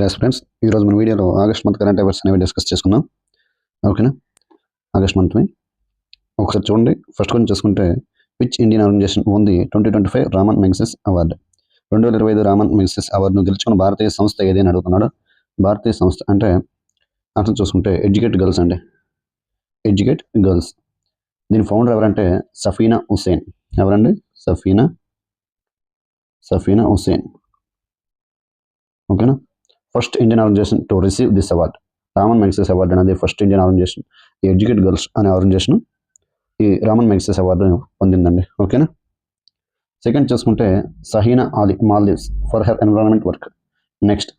Dear friends, ఈరోజు మన వీడియోలో ఆగస్ట్ మంత్ కరెంట్ అఫైర్స్ అనేవి డిస్కస్ చేసుకుందాం. ఓకేనా? ఆగస్ట్ మంత్ని ఒకసారి చూడండి. ఫస్ట్ కొంచెం చూసుకుంటే, which Indian organisation won the 2025 Ramon Magsaysay award. 2025 Ramon Magsaysay అవార్డును గెలుచుకున్న భారతీయ సంస్థ ఏది అని అడుగుతున్నాడు. భారతీయ సంస్థ అంటే ఆన్సర్ చూసుకుంటే ఎడ్యుకేట్ గర్ల్స్ అండి. Educate girls. దీని ఫౌండర్ ఎవరంటే సఫీనా హుసేన్. ఎవరండి? సఫీనా హుసేన్. ఓకేనా? First Indian organisation to receive this award. Ramon Magsaysay award అనేది ఫస్ట్ ఇండియన్ ఆర్గనైజేషన్. ఈ ఎడ్యుకేట్ గర్ల్స్ అనే ఆర్గనైజేషన్ ఈ రామన్ మెగ్సెస్ అవార్డు పొందిందండి. ఓకేనా? సెకండ్ చూసుకుంటే Shahina Ali, Maldives, for her environment work. Next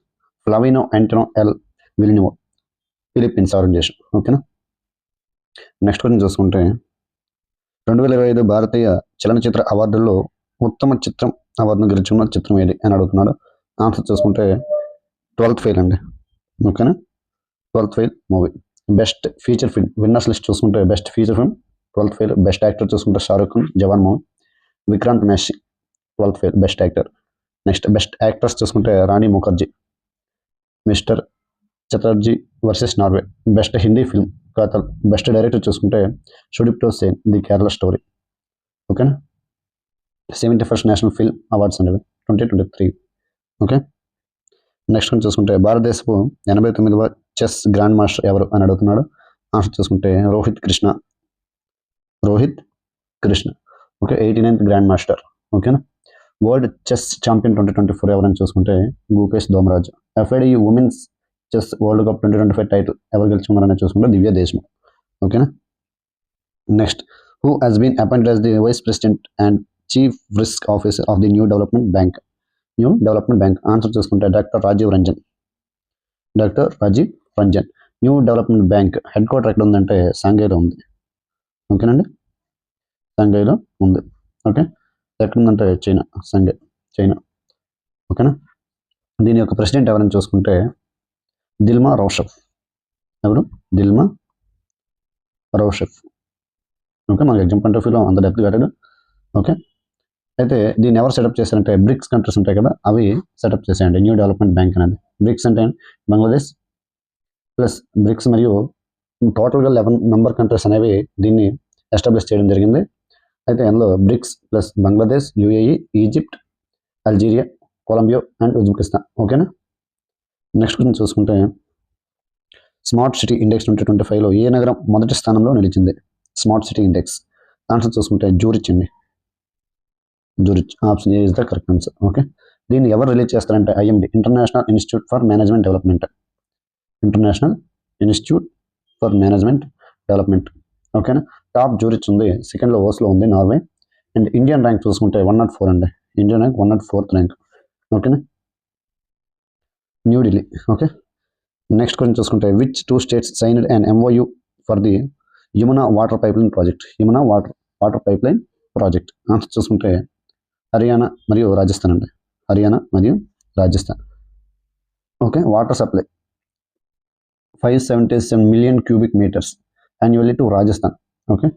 Flaviano Antonio L Villanueva, Philippines organisation. ఓకేనా? Next గురించి చూసుకుంటే 2025 భారతీయ చలనచిత్ర అవార్డుల్లో ఉత్తమ చిత్రం అవార్డును గెలుచుకున్న చిత్రం ఏది అని అడుగుతున్నాడు. ఆన్సర్ చూసుకుంటే 12th ఫెయిల్ అండి. ఓకేనా? 12th fail movie. Best feature film winners list చూసుకుంటే best feature film 12th fail. Best actor చూసుకుంటే Shahrukh Khan, Jawan movie. Vikrant Massey 12th fail, best actor. Next best actress చూసుకుంటే Rani Mukerji, mister Chatterjee versus Norway. Best Hindi film Kathal. Best director చూసుకుంటే Sudipto Sen, the Kerala story. ఓకేనా? 71st national film awards అనేవి 2023. Okay. Next కొంచెం చూసుకుంటే భారతదేశపు 89వ chess grand master ఎవరు అని అడుగుతున్నాడు. ఆన్సర్ చూసుకుంటే Rohit Krishna. Okay. 89th grand master. ఓకేనా? వరల్డ్ చెస్ ఛాంపియన్ 2024 ఎవరని చూసుకుంటే Bhupesh Dhomaraj. FIDE women's chess world cup 2025 title ఎవరు గెలుచుకున్నారని చూసుకుంటే దివ్య దేశ్ముఖ్. ఓకేనా? Next who has been appointed as the vice president and chief risk officer of the new development bank. Answer చూసుకుంటే doctor Rajiv Ranjan. New development bank head quarter ఎక్కడ ఉందంటే షాంఘైలో ఉంది. ఓకేనండి? షాంఘైలో ఉంది. ఓకే. ఎక్కడ ఉందంటే చైనా. ఓకేనా? దీని యొక్క ప్రెసిడెంట్ ఎవరని చూసుకుంటే దిల్మా రౌషఫ్. ఎవరు? దిల్మా రౌషఫ్. ఓకే. మనకి ఎగ్జామ్ పాయింట్ ఆఫ్ వ్యూలో అంత డెప్త్ కట్టాడు. ఓకే. అయితే దీన్ని ఎవరు సెటప్ చేశారంటే బ్రిక్స్ కంట్రీస్ ఉంటాయి కదా, అవి సెటప్ చేశాయండి న్యూ డెవలప్మెంట్ బ్యాంక్ అనేది. బ్రిక్స్ అంటే బంగ్లాదేశ్ ప్లస్ బ్రిక్స్ మరియు టోటల్గా 11 మెంబర్ కంట్రీస్ అనేవి దీన్ని ఎస్టాబ్లిష్ చేయడం జరిగింది. అయితే అందులో BRICS plus Bangladesh, UAE, Egypt, Algeria, Colombia and Uzbekistan. ఓకేనా? నెక్స్ట్ గురించి చూసుకుంటే స్మార్ట్ సిటీ ఇండెక్స్ 2025లో ఏ నగరం మొదటి స్థానంలో నిలిచింది? Smart city index. ఆన్సర్ చూసుకుంటే జూరిచ్ అండి. Option A is the correct answer. Okay. దీన్ని ఎవరు రిలీజ్ చేస్తారంటే IMD, International Institute for Management Development. ఓకేనా? టాప్ జూరిచ్ ఉంది, సెకండ్లో ఓస్లో ఉంది, నార్వే. అండ్ ఇండియన్ ర్యాంక్ చూసుకుంటే 104 అండి. Indian rank 104th rank. ఓకేనా? న్యూఢిల్లీ. ఓకే. నెక్స్ట్ కొంచెం చూసుకుంటే which 2 states signed and MOU for the Yamuna water pipeline project. Answer చూసుకుంటే హర్యానా మరియు Rajasthan. Okay. Water supply 577 million cubic meters annually to Rajasthan. Okay.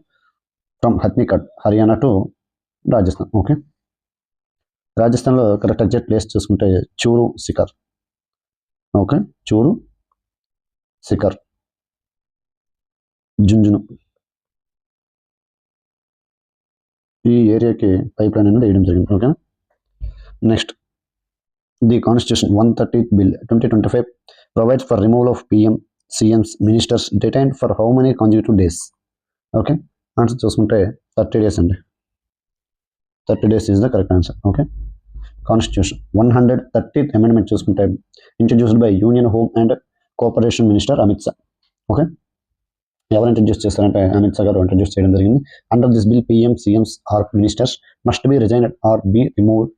From Hathnikat, Haryana to Rajasthan. Okay. రాజస్థాన్లో correct exact place చూసుకుంటే Churu Sikar. Okay. చూరు సికర్, జుంజును. ఈ ఏరియాకి పైప్ లైన్ అనేది వేయడం జరిగింది. ఓకేనా? Next the constitution 130th bill 2025 provides for removal of PM, CMs, ministers detained for how many consecutive days? Okay. Answer చూసుకుంటే 30 days అండి. 30 days is the correct answer. Okay. Constitution 130th amendment చూసుకుంటే introduced by union home and cooperation minister Amit Shah. Okay. ఎవరు introduce చేస్తారంటే అమిత్ షా గారు introduce చేయడం జరిగింది. Under this bill PM, CMs or ministers must be resigned R B removed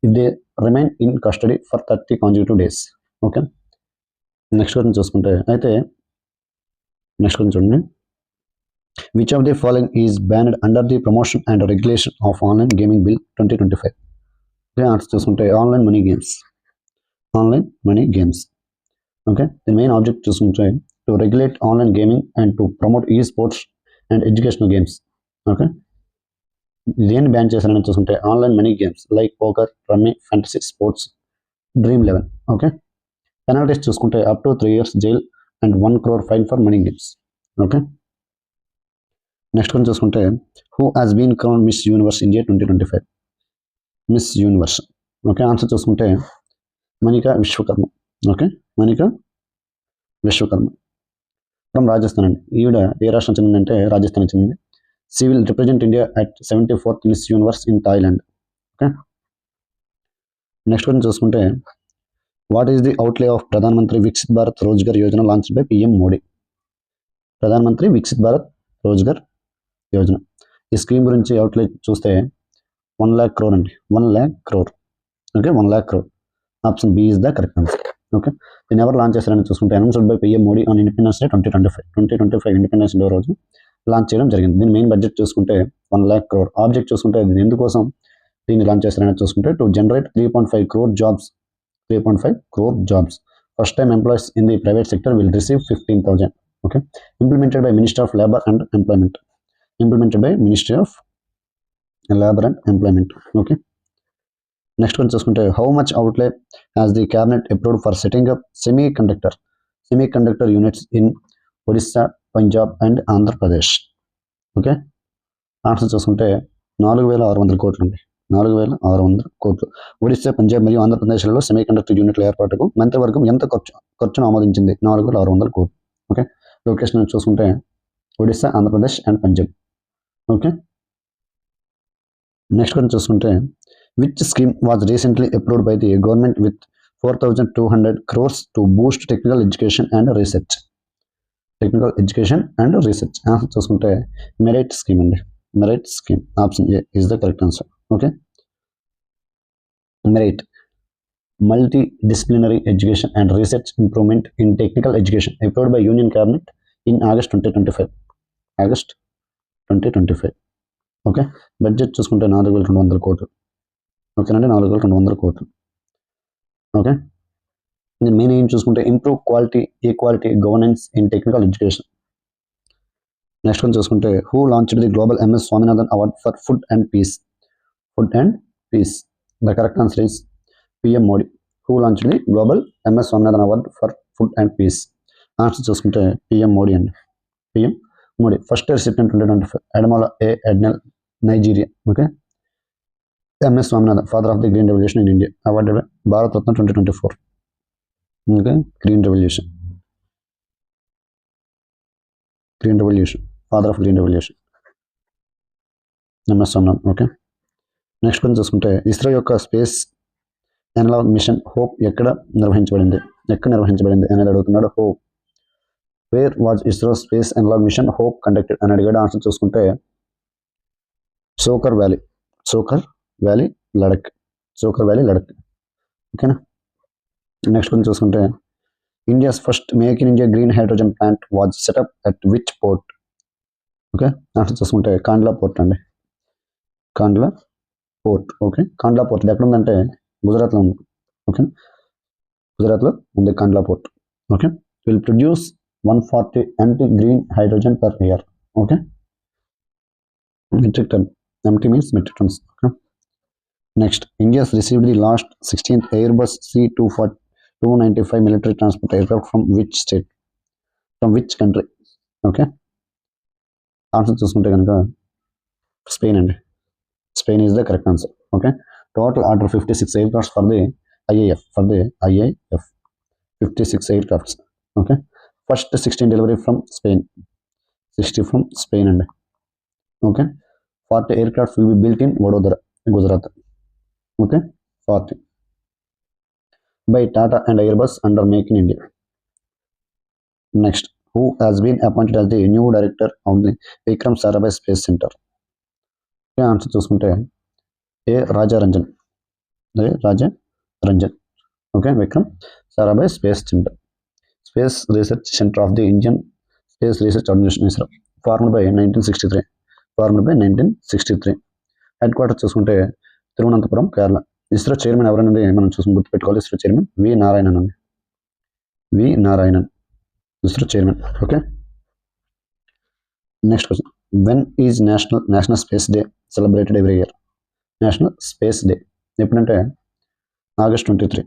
if they remain in custody for 30 consecutive days. Okay. Next గురించి చూసుకుంటే చూడండి. Which of the following is banned under the promotion and regulation of online gaming bill 2025? Answer చూసుకుంటే online money games. Okay. The main object చూసుకుంటే to regulate online gaming and to promote sports and educational games. Okay. దేన్ని ban చేశారని చూసుకుంటే online money games like poker, rummy, fantasy sports, Dream11. Okay. Penalties చూసుకుంటే up to 3 years jail and 1 crore fine for money games. Okay, next one చూసుకుంటే who has been crowned miss universe India 2025. Miss universe. Okay, answer చూసుకుంటే Manika Vishwakarma. Okay, Manika Vishwakarma from Rajasthan అండి. ఈవిడ ఏ రాష్ట్రం చెందిందంటే రాజస్థాన్ చెందింది. She will represent India at 74th miss universe in Thailand. Okay, next one చూసుకుంటే what is the outlay of Pradhan Mantri Viksit Bharat Rozgar Yojana launched by PM Modi. ప్రధాన మంత్రి వికసిత్ భారత్ రోజ్గర్ యోజన, ఈ స్కీమ్ గురించి అవుట్లే చూస్తే 1 lakh crore అండి. 1 lakh crore. Okay, 1 lakh crore. Option B is the correct answer. Okay, దీన్ని ఎవరు launch చేశారని చూసుకుంటే announced by PM Modi on Independence Day 2025 Independence Day రోజు లాంచ్ చేయడం జరిగింది. దీని మెయిన్ బడ్జెట్ చూసుకుంటే 1 lakh crore. ఆబ్జెక్ట్ చూసుకుంటే దీని ఎందుకోసం దీన్ని లాంచ్ చేశారని చూసుకుంటే to generate 3.5 crore jobs. 3.5 crore jobs. First time employees in the private sector will receive 15,000. Okay, implemented by minister of labour and employment. Implemented by ministry of labour and employment. Okay, next one చూసుకుంటే how much outlay has the cabinet approved for setting up semiconductor units in Odisha, Punjab and Andhra Pradesh. Okay, answer చూసుకుంటే 4,600 కోట్లు అండి. 4,600 కోట్లు. ఒడిస్సా, పంజాబ్ మరియు ఆంధ్రప్రదేశ్లో semi conductor యూనిట్ల ఏర్పాటుకు మంత్రివర్గం ఎంత ఖర్చును ఆమోదించింది? 4,600 కోట్లు. ఓకే, లొకేషన్ చూసుకుంటే Odisha, Andhra Pradesh and Punjab. Okay, next one చూసుకుంటే which scheme was recently approved by the government with 4,200 crores to boost technical education and research. Answer చూసుకుంటే మెరైట్ స్కీమ్ అండి. MERITE scheme. Option A is the correct answer. Okay, MERITE multidisciplinary education and research improvement in technical education approved by union cabinet in August 2025. Okay, budget చూసుకుంటే 4,200 కోట్లు. ఓకేనండి, 4,200 కోట్లు. Okay, దీని main ఏం చూసుకుంటే improve quality, equality, governance in technical education. Next one చూసుకుంటే who launched the global MS Swaminathan award for food and peace. The correct answer is PM Modi. Who launched the global MS Swaminathan award for food and peace. Answer చూసుకుంటే PM Modi అండి. PM Modi. First recipient 2025 Adamola A Adnel, Nigeria. Okay, MS Swaminathan father of the green revolution in India award Bharat Ratna 2024. Okay, green revolution, father of green revolution MS Swaminathan. Okay, next one చూసుకుంటే ఇస్రో యొక్క space analog mission hope ఎక్కడ నిర్వహించబడింది అనేది అడుగుతున్నాడు. Hope where was ISRO space analog mission hope conducted అని అడిగాడు. Answer చూసుకుంటే Tsokar valley Ladakh. ఓకేనా, నెక్స్ట్ వన్ చూసుకుంటే India's first make in India green hydrogen plant was set up at which port. Okay, answer చూసుకుంటే కాండ్లా పోర్ట్ అండి. Kandla port. Okay, Kandla port ఎక్కడ ఉందంటే గుజరాత్లో ఉంది. ఓకే, గుజరాత్లో ఉంది Kandla port. Okay, will produce 140 MT green hydrogen per year. Okay, metric ton. MT means metric tons. Okay. Next, India's received the last 16th Airbus C-295 military transport aircraft from which state? From which country? Okay. Answer చూసుకుంటే కనుక Spain అండి. Spain is the correct answer. Okay, total order 56 aircrafts for the IAF. 56 aircrafts. Okay, first 16 delivery from Spain. 60 from Spain అండి. Okay, 40 aircraft will be built in Vadodara, Gujarat. Okay, 40 by Tata and Airbus under Make in India. Next, who has been appointed as the new director of the Vikram Sarabhai Space Center? Okay, answer చూసుకుంటే A. Rajaranjan. Okay, Vikram Sarabhai Space Center. Space Research Center of the Indian Space Research Organization, formed by 1963. Head quarter చూసుకుంటే Thiruvananthapuram, Kerala. ISRO chairman ఎవరనేది మనం చూసుకుని గుర్తుపెట్టుకోవాలి. ISRO chairman వి నారాయణన్ అండి. ISRO chairman. Okay, next question. When is national space day celebrated every year? National space day ఎప్పుడంటే August 23.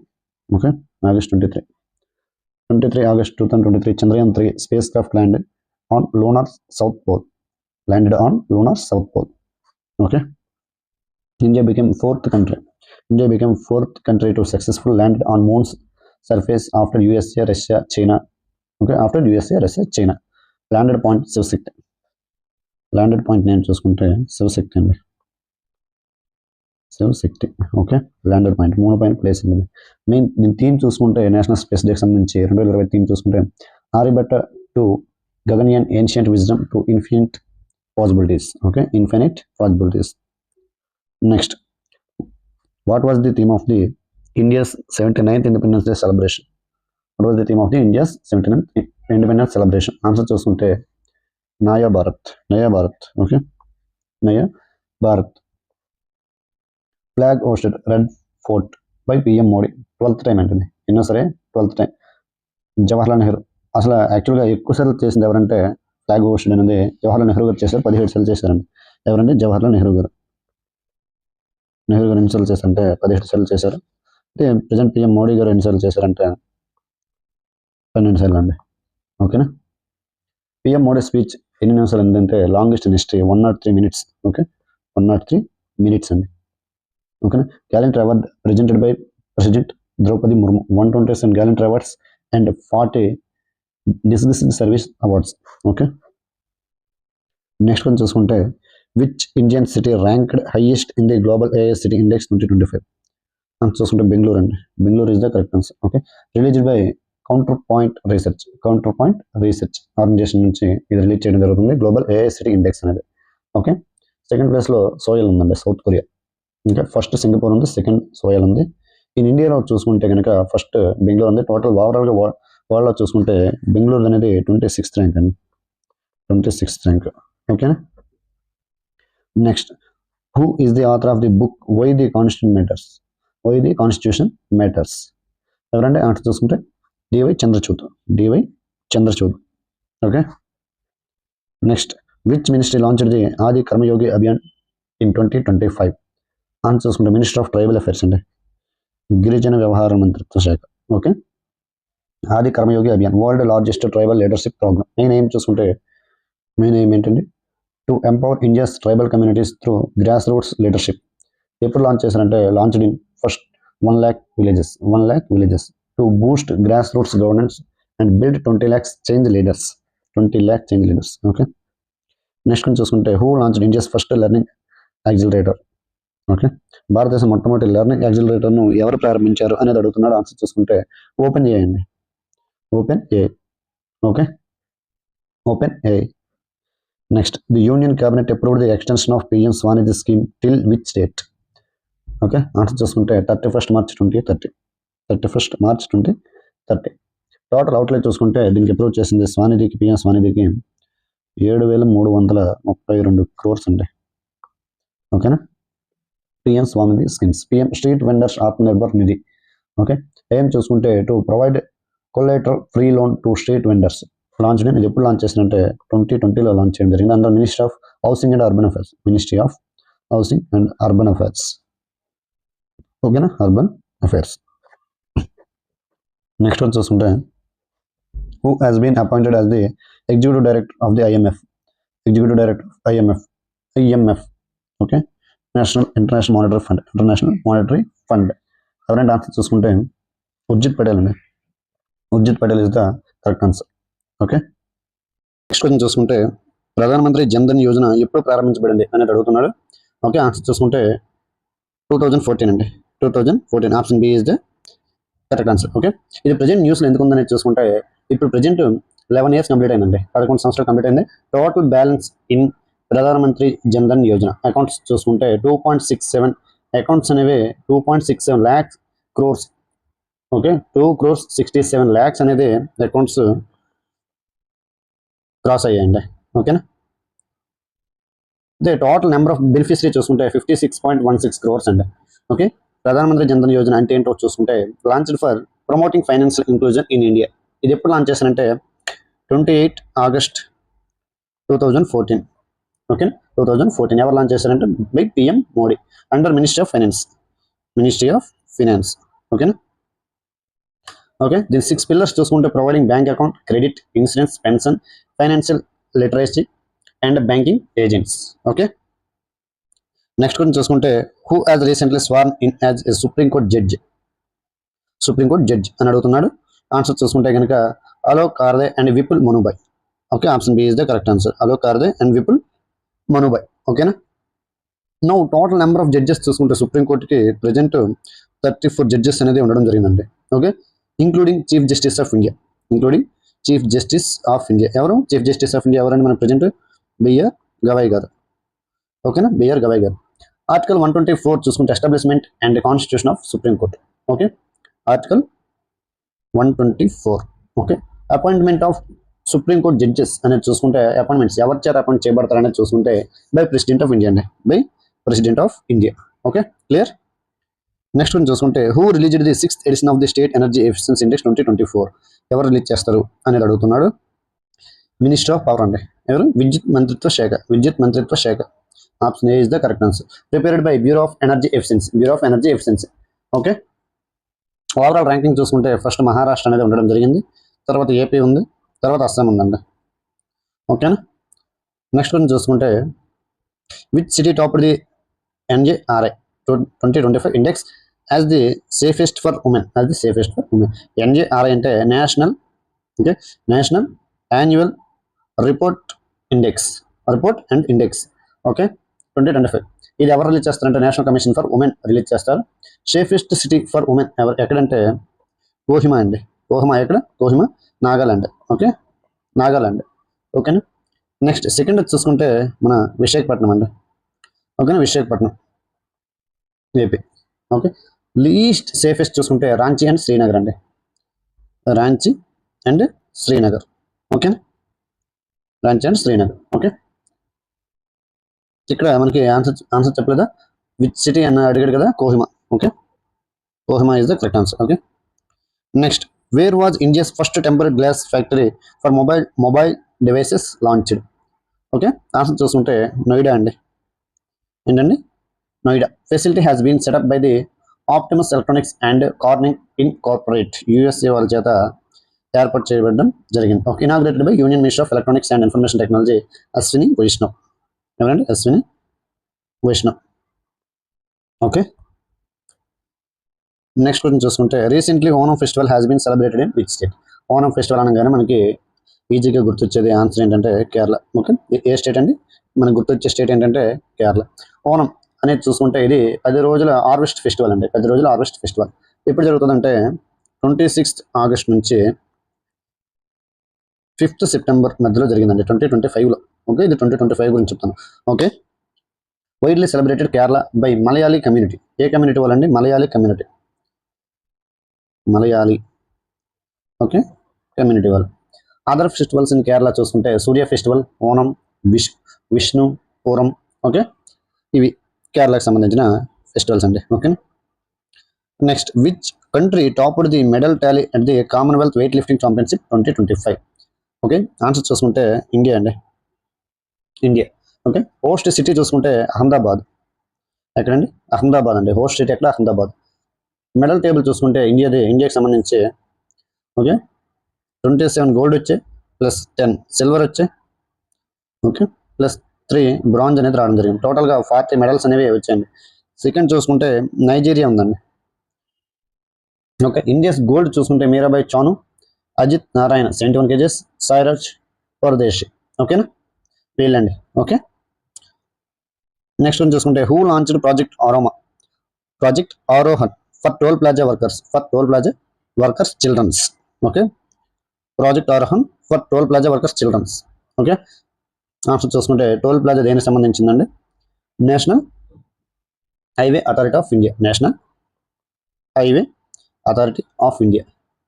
Okay, August 23. 23 August 2023, Chandrayaan-3 spacecraft landed on lunar south pole. Okay. India became fourth country to successfully land on moon's surface after USA, Russia, China. Okay, after USA, Russia, China. Landed point Shivshakti. Landed point name చూసుకుంటే శివశక్తి అండి. Shivashakti. Okay, lander point 3 పైన place ఉంది. Main దీని theme చూసుకుంటే national space డేకి సంబంధించి 2020 theme చూసుకుంటే Aryabhatta to Gaganyaan ancient wisdom to infinite possibilities. Okay, infinite possibilities. Next, what was the theme of the India's 79th Independence Day celebration? What was the theme of the India's 79th Independence celebration? Answer చూసుకుంటే Naya Bharat. Okay, Naya Bharat. Flag hosted Red Fort by PM Modi 12th time అంటుంది. ఎన్నో సరే 12th time. Jawaharlal Nehru. అసలు యాక్చువల్గా ఎక్కువ సార్లు చేసింది ఎవరంటే ఫ్లాగ్ హోస్టెడ్ అనేది జవహర్లాల్ నెహ్రూ గారు చేశారు. 17 సార్లు చేశారండి. ఎవరంటే జవహర్లాల్ నెహ్రూ గారు. ఎన్నిసార్లు చేశారంటే 17 సార్లు చేశారు. అయితే ప్రజెంట్ పిఎం మోడీ గారు ఎన్నిసార్లు చేశారంటే 12 సార్లు అండి. ఓకేనా. పిఎం మోడీ స్పీచ్ ఎన్ని నిమిషాలు ఏంటంటే longest in history 103 minutes. Okay, 103 minutes అండి. ఓకేనా. Gallant award presented by president Draupadi Murmu. 127 gallant awards and 40 distinguished service awards. Okay. Next one చూసుకుంటే which Indian city ranked highest in the global AI city index 2025? అని చూసుకుంటే బెంగళూరు అండి. Bengaluru is the correct answer. Okay, released by counterpoint research organisation నుంచి ఇది release చేయడం జరుగుతుంది, global AI city index అనేది. Okay. Second ప్లేస్లో సోయల్ ఉందండి, సౌత్ కొరియా. ఇంకా ఫస్ట్ సింగపూర్ ఉంది, సెకండ్ సోయల్ ఉంది. ఇన్ ఇండియాలో చూసుకుంటే కనుక ఫస్ట్ బెంగళూరు ఉంది. టోటల్ ఓవరాల్గా వరల్డ్లో చూసుకుంటే బెంగళూరు అనేది 26th ర్యాంక్ అండి. 26th rank. ఓకేనా. Next, who is the author of the book why the constitution matters? ఎవరంటే ఆన్సర్ చూసుకుంటే DY Chandrachud. Okay. Next, which ministry launched the Adi Karmayogi Abhiyan in 2025? Answer చూసుకుంటే మినిస్టర్ ఆఫ్ ట్రైబల్ అఫైర్స్ అండి, గిరిజన వ్యవహార మంత్రిత్వ శాఖ. Okay. Adi Karmayogi Abhiyan world largest tribal leadership programme. Main aim ఏంటండి? To empower India's tribal communities through grassroots leadership. ఎప్పుడు launch చేశారంటే launched in first 1 lakh villages to Boost grass roots governance and build 20 lakhs change leaders. Okay. Next కొంచెం చూసుకుంటే who launched India's first learning accelerator? Okay, భారతదేశం మొట్టమొదటి learning యాక్సిలరేటర్ను ఎవరు ప్రారంభించారు అనేది అడుగుతున్నాడు. ఆన్సర్ చూసుకుంటే open AI. Okay, open AI. Next, the union cabinet approved the extension of PM SVANidhi scheme till which date? Okay, answer చూసుకుంటే 31st March 2030. టోటల్ అవుట్లే చూసుకుంటే దీనికి అప్రూవ్ చేసింది స్వానిధికి, పిఎం స్వానిధికి 7,332 crores అండి. ఓకేనా. PM Svanidhi schemes. PM street vendors Atmanirbhar Nidhi. Okay, ఏం చూసుకుంటే to provide collateral free loan to street vendors. Launch ఇది ఎప్పుడు లాంచ్ చేసినంటే 2020లో లాంచ్ చేయడం జరిగింది under ministry of housing and urban affairs. ఓకేనా, అర్బన్ అఫైర్స్. నెక్స్ట్ వన్ చూసుకుంటే who has been appointed as the executive director of the IMF? Okay, international monetary fund. ఎవరంటే answer చూసుకుంటే Urjit Patel is the correct answer. Okay. Next question చూసుకుంటే ప్రధానమంత్రి జన్ధన్ యోజన ఎప్పుడు ప్రారంభించబడింది అనేది అడుగుతున్నాడు. ఓకే, ఆన్సర్ చూసుకుంటే 2014 అండి. 2014. Option B is the correct answer. Okay, ఇది ప్రజెంట్ న్యూస్లో ఎందుకు ఉందని చూసుకుంటే ఇప్పుడు ప్రజెంట్ 11 years కంప్లీట్ అయిందండి, 11 సంవత్సరాలు కంప్లీట్ అయింది. టోటల్ బ్యాలెన్స్ ఇన్ ప్రధానమంత్రి జన్ధన్ యోజన అకౌంట్స్ చూసుకుంటే 2.67 అకౌంట్స్ అనేవి 2.67 lakhs crores. ఓకే, 2.67 lakhs అనేది అకౌంట్స్ క్రాస్ అయ్యాయండి. ఓకేనా. అదే టోటల్ నెంబర్ ఆఫ్ బెనిఫిషరీ చూసుకుంటే 56.16 crores అండి. ఓకే, ప్రధానమంత్రి జన్ధన్ యోజన అంటే ఏంటో చూసుకుంటే launched for promoting financial inclusion in India. ఇది ఎప్పుడు లాంచ్ చేశారంటే 28 August 2014. ఓకే, 2014. ఎవరు లాంచ్ చేశారంటే by PM Modi under ministry of finance. ఓకేనా. ఓకే, దీని 6 పిల్లర్స్ చూసుకుంటే providing bank account, credit, insurance, pension, financial literacy and banking agents. Okay, next గురించి చూసుకుంటే who has recently sworn in as a supreme court judge అని అడుగుతున్నాడు. Answer చూసుకుంటే కనుక Alok Karde and Vipul Manubhai. Okay, option B is the correct answer, Alok Karde and Vipul Manubhai. ఓకేనా, no total number of judges చూసుకుంటే సుప్రీంకోర్టుకి present 34 judges అనేది ఉండడం జరిగిందండి. Okay, including chief justice of India. ఎవరు చీఫ్ జస్టిస్ ఆఫ్ ఇండియా ఎవరండి మన ప్రజెంట్? బిఆర్ గవాయ్ గారు. ఓకేనా, బిఆర్ గవాయ్ గారు. ఆర్టికల్ 124 చూసుకుంటే establishment and constitution of supreme court. Okay, article 124. Okay, appointment of supreme court judges అనేది చూసుకుంటే అపాయింట్మెంట్స్ ఎవరి చేత అపాయింట్ చేయబడతారు అనేది చూసుకుంటే బై ప్రెసిడెంట్ ఆఫ్ ఇండియా అండి, by president of India. Okay, clear. Next one చూసుకుంటే who released the 6th edition of the state energy efficiency index 2024. ఎవరు రిలీజ్ చేస్తారు అనేది అడుగుతున్నాడు. మినిస్టర్ ఆఫ్ పవర్ అండి. ఎవరు? విద్యుత్ మంత్రిత్వ శాఖ. Option A is the correct answer. Prepared by bureau of energy efficiency. Okay, overall ranking చూసుకుంటే ఫస్ట్ మహారాష్ట్ర అనేది ఉండడం జరిగింది, తర్వాత ఏపీ ఉంది, తర్వాత అస్సాం ఉందండి. ఓకేనా, నెక్స్ట్ వన్ చూసుకుంటే which city top the NJRI 2025 index as the safest for women. NJRI అంటే national annual report and index. Okay, 2025 ఇది ఎవరు రిలీజ్ చేస్తారంటే national commission for women release చేస్తారు. సేఫెస్ట్ సిటీ ఫర్ ఉమెన్ ఎక్కడంటే కోహిమా అండి. కోహిమా నాగాలాండ్. ఓకే, నాగాలాండ్. ఓకేనా, next second చూసుకుంటే మన విశాఖపట్నం అండి. ఓకేనా, Visakhapatnam AP. Okay, least safest చూసుకుంటే రాంచీ అండ్ శ్రీనగర్ అండి. ఓకేనా, రాంచీ అండ్ శ్రీనగర్. ఓకే, ఇక్కడ మనకి ఆన్సర్ చెప్పలేదా? విచ్ సిటీ అని అడిగాడు కదా, Kohima. Okay, Kohima is the correct answer. Okay, next where was India's first tempered glass factory for mobile devices launched. Okay, answer చూసుకుంటే నోయిడా అండి. ఏంటండి? Noida. Facility has been set up by the Optimus electronics and Corning incorporate USA వాళ్ళ చేత ఏర్పాటు చేయబడడం జరిగింది. Okay, inaugurated by union minister of electronics and information technology Ashwini Vaishnaw. ఎవరండి? Ashwini Vaishnaw. Okay, next question చూసుకుంటే recently Onam festival has been celebrated in which state. Onam festival అనగానే మనకి ఈజీగా గుర్తొచ్చేది ఆన్సర్ ఏంటంటే కేరళ. ఓకే, ఏ స్టేట్ అండి? మనకు గుర్తొచ్చే స్టేట్ ఏంటంటే కేరళ. ఓనం అనేది చూసుకుంటే ఇది 10 రోజుల హార్వెస్ట్ ఫెస్టివల్ అండి. 10 రోజుల హార్వెస్ట్ ఫెస్టివల్ ఎప్పుడు జరుగుతుందంటే 26th ఆగస్ట్ నుంచి 5th సెప్టెంబర్ మధ్యలో జరిగిందండి, 2025లో. ఓకే, ఇది 2025 గురించి చెప్తాను. Okay, widely celebrated Kerala by Malayali community. A community వాళ్ళండి? మలయాళీ కమ్యూనిటీ. ఓకే, కమ్యూనిటీ వాళ్ళు. అదర్ ఫెస్టివల్స్ ఇన్ కేరళ చూసుకుంటే సూర్య ఫెస్టివల్, ఓనం, విష్ణు పూరం. ఓకే, ఇవి కేరళకు సంబంధించిన ఫెస్టివల్స్ అండి. Okay, next which country topped the medal Tally at the Commonwealth weight lifting championship 2025. Okay, answer చూసుకుంటే India అండి. India. Okay, host city చూసుకుంటే అహ్మదాబాద్. ఎక్కడండి? అహ్మదాబాద్ అండి. హోస్ట్ సిటీ ఎక్కడ? అహ్మదాబాద్. మెడల్ టేబుల్ చూసుకుంటే ఇండియాకి సంబంధించి ఓకే 27 గోల్డ్ వచ్చాయి, +10 సిల్వర్ వచ్చాయి. ఓకే, +3 బ్రాంజ్ అనేది రావడం జరిగింది. టోటల్గా 40 మెడల్స్ అనేవి వచ్చాయండి. సెకండ్ చూసుకుంటే నైజీరియా ఉందండి. ఓకే, ఇండియాస్ గోల్డ్ చూసుకుంటే మీరాబాయ్ చాను, అజిత్ నారాయణ 71 kgs, సాయిరాజ్ పరదేశి. ఓకేనా, వీళ్ళండి. ఓకే, నెక్స్ట్ వన్ చూసుకుంటే who launched project Aarohan for toll plaza workers children's. Okay, project Aarohan for toll plaza workers children's. Okay, answer చూసుకుంటే టోల్ ప్లాజా దేనికి సంబంధించిందండి? National highway authority of India.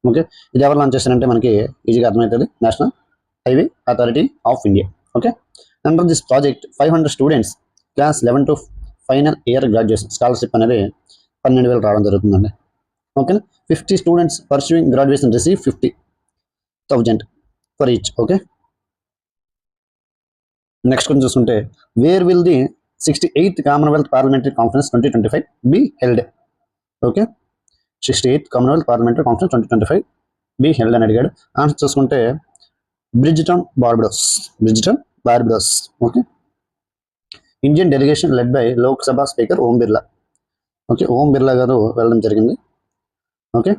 Okay, ఇది ఎవరు launch చేస్తారంటే మనకి ఈజీగా అర్థమవుతుంది, national highway authority of India. Okay, under this project 500 students class 11 to final year graduation scholarship అనేది 12,000 రావడం జరుగుతుందండి. ఓకేనా, 50 students pursuing graduation receive 50,000 for each. Okay, next కొంచెం చూసుకుంటే where will the 68th commonwealth parliamentary conference 2025 be held. Okay, 68th commonwealth parliamentary conference 2025 be held అని అడిగాడు. Answer చూసుకుంటే Bridgetown Barbados. Okay, Indian delegation led by Lok Sabha speaker Om Birla. Okay, Om Birla గారు వెళ్ళడం జరిగింది. Okay,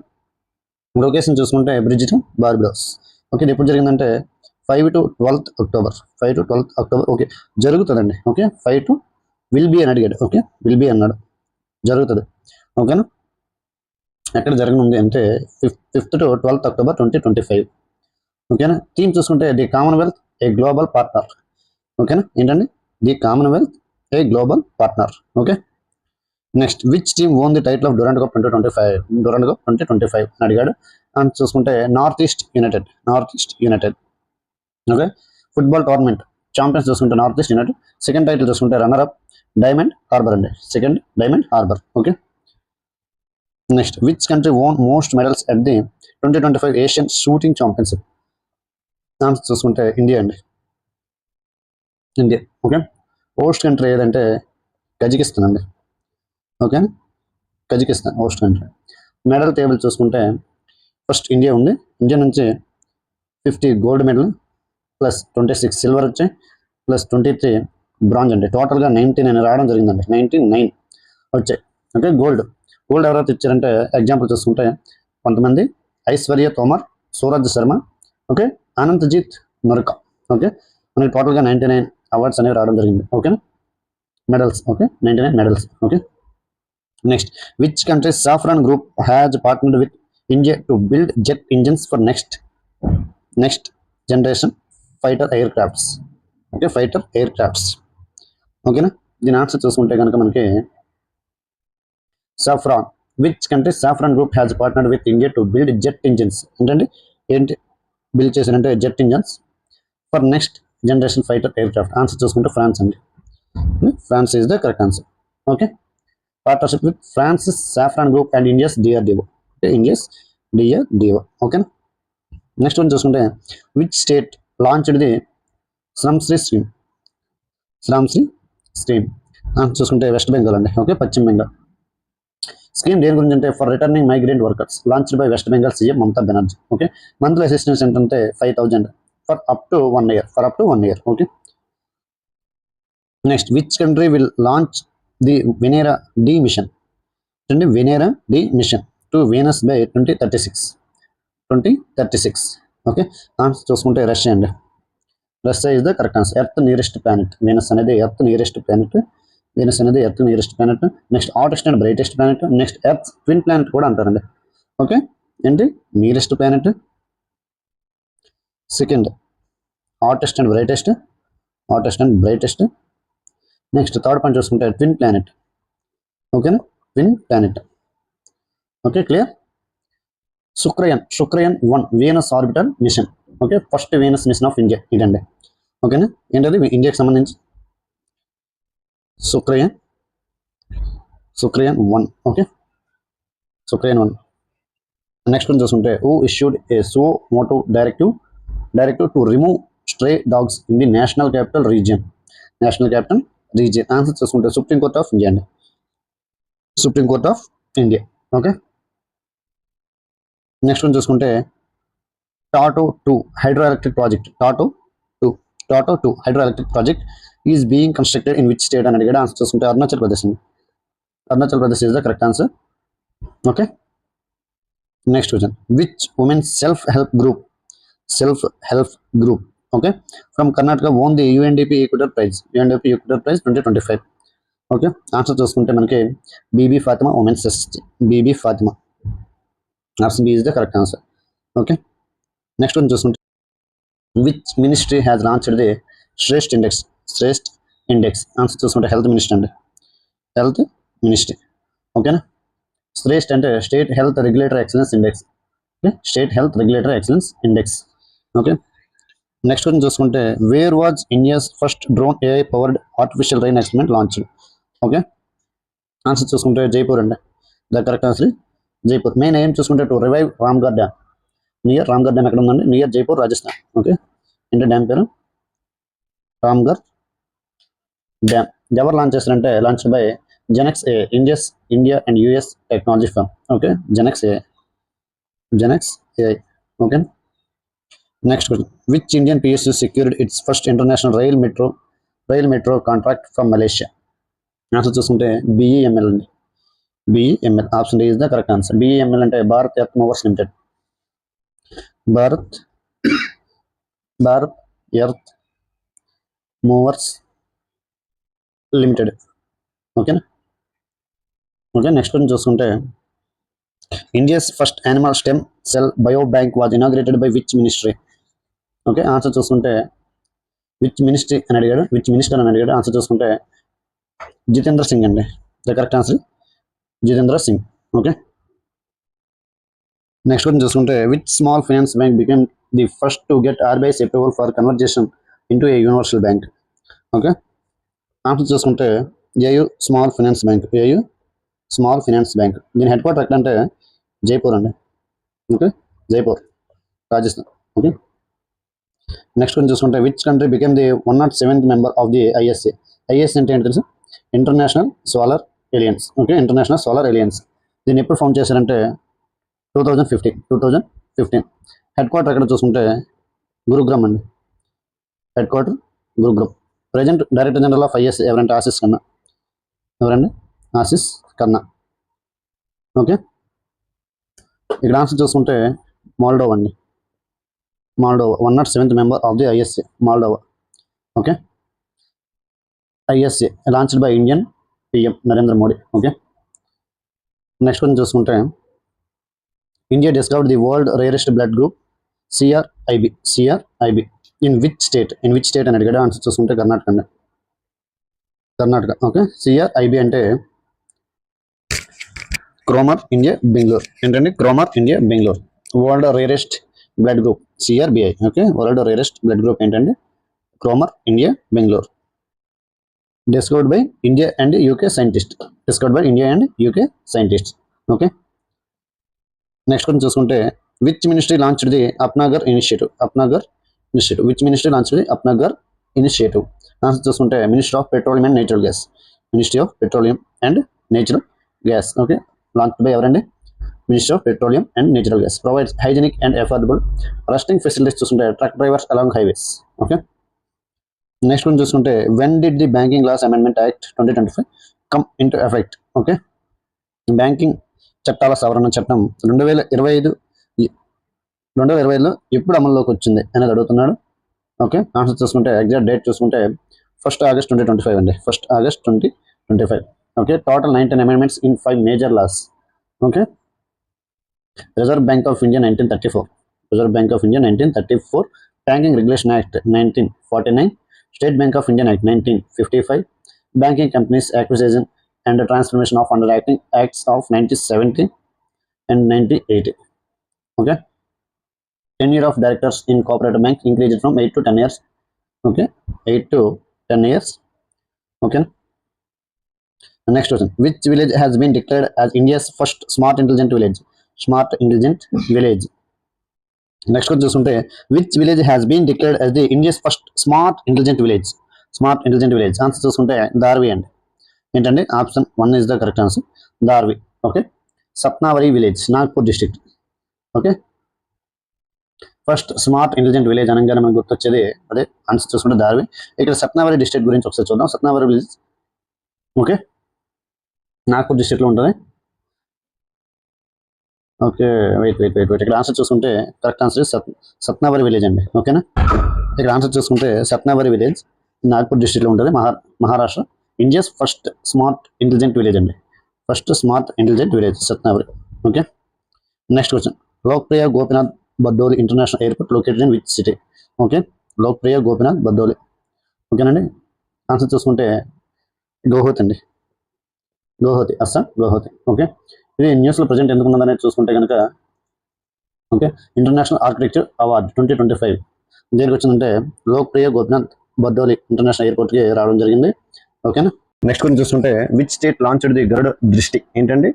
location చూసుకుంటే Bridgetown Barbados. Okay, ఇది ఎప్పుడు జరిగిందంటే 5 to 12th అక్టోబర్. ఓకే, జరుగుతుందండి. ఓకే, 5 to విల్ బి అని అడిగాడు. ఓకే, విల్ బి అన్నాడు, జరుగుతుంది. ఓకేనా, ఎక్కడ జరగనుంది అంటే 5th to 12th అక్టోబర్ 2025. ఓకేనా, థీమ్ చూసుకుంటే the commonwealth a global partner. ఓకేనా, ఏంటండి, the commonwealth a global partner. Okay, next which team won the title of Durand cup 2025 అని అడిగాడు. అండ్ చూసుకుంటే north east united. Okay, football tournament champions చూసుకుంటే north east united. Second title చూసుకుంటే runner up Diamond Harbour అండి, second Diamond Harbour. Okay, next which country won most medals at the 2025 Asian shooting championship. Answer చూసుకుంటే India అండి, India. Okay, host country ఏదంటే Kazakhstan అండి. Okay, Kazakhstan host country. Medal table చూసుకుంటే first India ఉంది. India నుంచి 50 gold medal plus 26 silver వచ్చాయి plus 23 bronze అండి. టోటల్గా 99 రావడం జరిగిందండి, 99 వచ్చాయి. ఓకే, గోల్డ్ ఎవరైతే ఇచ్చారంటే ఎగ్జాంపుల్ చూసుకుంటే కొంతమంది ఐశ్వర్య తోమర్, సూరజ్ శర్మ, ఓకే, అనంతజీత్ నొరకా. ఓకే, మనకి టోటల్గా 99 అవార్డ్స్ అనేవి రావడం జరిగింది. ఓకేనా, medals. Okay, 99 medals. Okay, next which country saffron group has partnered with India to build jet engines for next generation fighter air crafts. Okay, fighter air crafts. ఓకేనా, దీని ఆన్సర్ చూసుకుంటే కనుక మనకి saffron. Which country saffron group has partnered with India to build jet engines. ఏంటి build చేశారంటే jet engines for next generation fighter aircraft. Answer చూసుకుంటే France అండి, France is the correct answer. Okay, partnership with France's Safran group and India's DRDO. ఓకేనా, next one చూసుకుంటే which state launched the Shramashree scheme. చూసుకుంటే West Bengal అండి. Okay, Paschim Bengal. Scheme దేని గురించి అంటే for returning migrant workers launched by West Bengal CM Mamata Banerjee. Okay, monthly assistance ఏంటంటే 5,000 for up to 1 year. Okay, next which country will launch the Venera D mission to Venus by 2036. Okay, answer చూసుకుంటే Russia అండి, Russia is the correct answer. Earth nearest planet Venus అనేది Earth nearest planet. Next hottest and brightest planet. Next Earth twin planet కూడా అంటారండి. Okay, ఏంటి nearest planet, second hottest and brightest. Next third point చూసుకుంటే twin planet. ఓకేనా, twin planet. Okay, clear. Shukrayaan 1 Venus orbital mission. Okay, first Venus mission of India ఇదండి. ఓకేనా, ఏంటది ఇండియాకి సంబంధించి Shukrayaan 1. Okay, Shukrayaan 1. Next one చూసుకుంటే who issued a suo motu directive to remove stray dogs in the national capital region. Answer చూసుకుంటే Supreme Court of India. Okay, next one చూసుకుంటే Tato 2 hydroelectric project is being constructed in which state అని అడిగాడు. Answer చూసుకుంటే Arunachal Pradesh is the correct answer. Okay, next question which women self help group okay from Karnataka won the UNDP Equator Prize 2025. Okay, answer చూసుకుంటే మనకి Bibi Fatima women's society. Option B is the correct answer. Okay, next one చూసుకుంటే which ministry has launched the Shreshtha index. Answer చూసుకుంటే health ministry. ఓకేనా, శ్రేష్ఠ అంటే state health regulatory excellence index. Okay, next one చూసుకుంటే where was India's first drone AI powered artificial rain experiment launched. Okay, answer చూసుకుంటే జైపూర్ అండి, the correct answer Jaipur. మెయిన్ ఏం చూసుకుంటే to revive Ramgarh dam. Ramgarh dam ఎక్కడ ఉందండి? నియర్ జైపూర్, రాజస్థాన్. ఓకే, ఏంటి డ్యామ్ పేరు? రామ్గఢ్ డ్యామ్. ఎవరు లాంచ్ చేస్తారంటే launch by Genex a India and US technology firm. Okay, Genex AI. Okay. Next question, which Indian PSU secured its first international rail metro contract from Malaysia? Answer చూసుకుంటే BEML అండి. BEML option D is the correct answer. BEML అంటే Bharat Earth Movers Limited. Bharat Earth Movers Limited. ఓకేనా. Okay. Next question చూసుకుంటే India's first animal stem cell bio bank was inaugurated by which ministry? Okay. Answer చూసుకుంటే which ministry అని అడిగాడు, which minister అని అడిగాడు. Answer చూసుకుంటే జితేంద్ర సింగ్ అండి. The correct answer Jitendra Singh. Okay. Next question చూసుకుంటే which small finance bank became the first to get RBI's approval for conversion into a universal bank? Okay. Answer చూసుకుంటే AU small finance bank. AU small finance bank. దీని head quarter ఎక్కడ అంటే జైపూర్ అండి. Okay. Jaipur, Rajasthan. Okay. Next question చూసుకుంటే which country became the 107th member of the ISA? ISA అంటే ఏంటి తెలుసు? International Solar aliens. Okay. International Solar Alliance. దీన్ని ఎప్పుడు ఫౌండ్ చేశారంటే 2015. హెడ్ క్వార్టర్ ఎక్కడ చూసుకుంటే గురుగ్రామ్ అండి. Headquarter Gurugram. Present director general of ISA ఎవరంటే ఆశిష్ ఖన్నా. ఎవరండి? ఆశిష్ ఖన్నా. ఓకే. ఇక్కడ ఆన్సర్ చూసుకుంటే మాల్డోవా అండి. Moldova 107th member of the ISA, Moldova. Okay. ISA launched by Indian PM Narendra Modi. Okay. Next question చూసుకుంటే India discovered the world rarest blood group CRIB in which state? అని అడిగాడు. Answer చూసుకుంటే కర్ణాటక అండి. Karnataka. Okay. CRIB అంటే Cromer India Bengaluru. ఏంటండి? క్రోమర్ India Bengaluru. World rarest blood group CRBI. Okay. World rarest blood group ఏంటండి? క్రోమర్ India Bengaluru. Discovered by India and UK scientist. Okay. Next question చూసుకుంటే which ministry launched the Apna Ghar initiative? Which ministry launched the Apna Ghar initiative? Answer చూసుకుంటే ministry of petroleum and natural gas. Ministry of petroleum and natural gas. Okay. Launched by ఎవరండి? Ministry of petroleum and natural gas. Provides hygienic and affordable resting facilities చూసుకుంటే truck drivers along highways. Okay. Next one చూసుకుంటే when did the Banking Laws Amendment Act 2025 come into effect? Okay. Banking చట్టాల సవరణ చట్టం 2025లో ఎప్పుడు అమల్లోకి వచ్చింది అనేది అడుగుతున్నాడు. ఓకే. ఆన్సర్ చూసుకుంటే ఎగ్జాక్ట్ డేట్ చూసుకుంటే 1st August 2025 అండి. 1st August 2025. Okay. Total 19 amendments in 5 major laws. Okay. Reserve Bank of India 1934, Banking Regulation Act 1949, State Bank of India act 1955, banking companies acquisition and transformation of underwriting acts of 1970 and 1980. Okay. Tenure of directors in cooperative bank increased from 8 to 10 years. Okay. 8 to 10 years. Okay. Next question, which village has been declared as India's first smart intelligent village? Next question చూసుకుంటే which village has been declared as the India's first smart intelligent village? Answer చూసుకుంటే దార్వి అండి. ఏంటండి? Option 1 is the correct answer. Darvi. Okay. Satnavari village, Nagpur district. Okay. First smart intelligent village అనగానే మనకు గుర్తొచ్చేది అదే. Answer చూసుకుంటే దార్వి. ఇక్కడ సత్నావరి డిస్ట్రిక్ట్ గురించి ఒకసారి చూద్దాం. సత్నావరి విలేజ్ ఓకే నాగ్పూర్ డిస్ట్రిక్ట్లో ఉంటుంది. ఓకే. వెయిట్. ఇక్కడ ఆన్సర్ చూసుకుంటే కరెక్ట్ ఆన్సర్ సత్నావరి విలేజ్ అండి. ఓకేనా. ఇక్కడ ఆన్సర్ చూసుకుంటే సత్నావరి విలేజ్ నాగ్పూర్ డిస్ట్రిక్ట్లో ఉంటుంది, Maharashtra. India's first smart intelligent village అండి. First smart intelligent village Satnavari. Okay. Next question, Lokpriya Gopinath Bardoloi international airport located in which city? Okay. Lokpriya Gopinath Bardoloi. ఓకేనండి. ఆన్సర్ చూసుకుంటే గౌహతి అండి. అస్సాం గౌహతి. ఓకే. ఇది న్యూస్లో ప్రజెంట్ ఎందుకు ఉన్నదనేది చూసుకుంటే కనుక ఓకే ఇంటర్నేషనల్ ఆర్కిటెక్చర్ అవార్డ్ 2025 దేనికి వచ్చిందంటే లోక్ప్రియ గోపినాథ్ బర్దోలి ఇంటర్నేషనల్ ఎయిర్పోర్ట్కి రావడం జరిగింది. ఓకేనా. నెక్స్ట్ కొంచెం చూసుకుంటే విచ్ స్టేట్ లాంచ్డ్ ది గరుడ దృష్టి? ఏంటండి?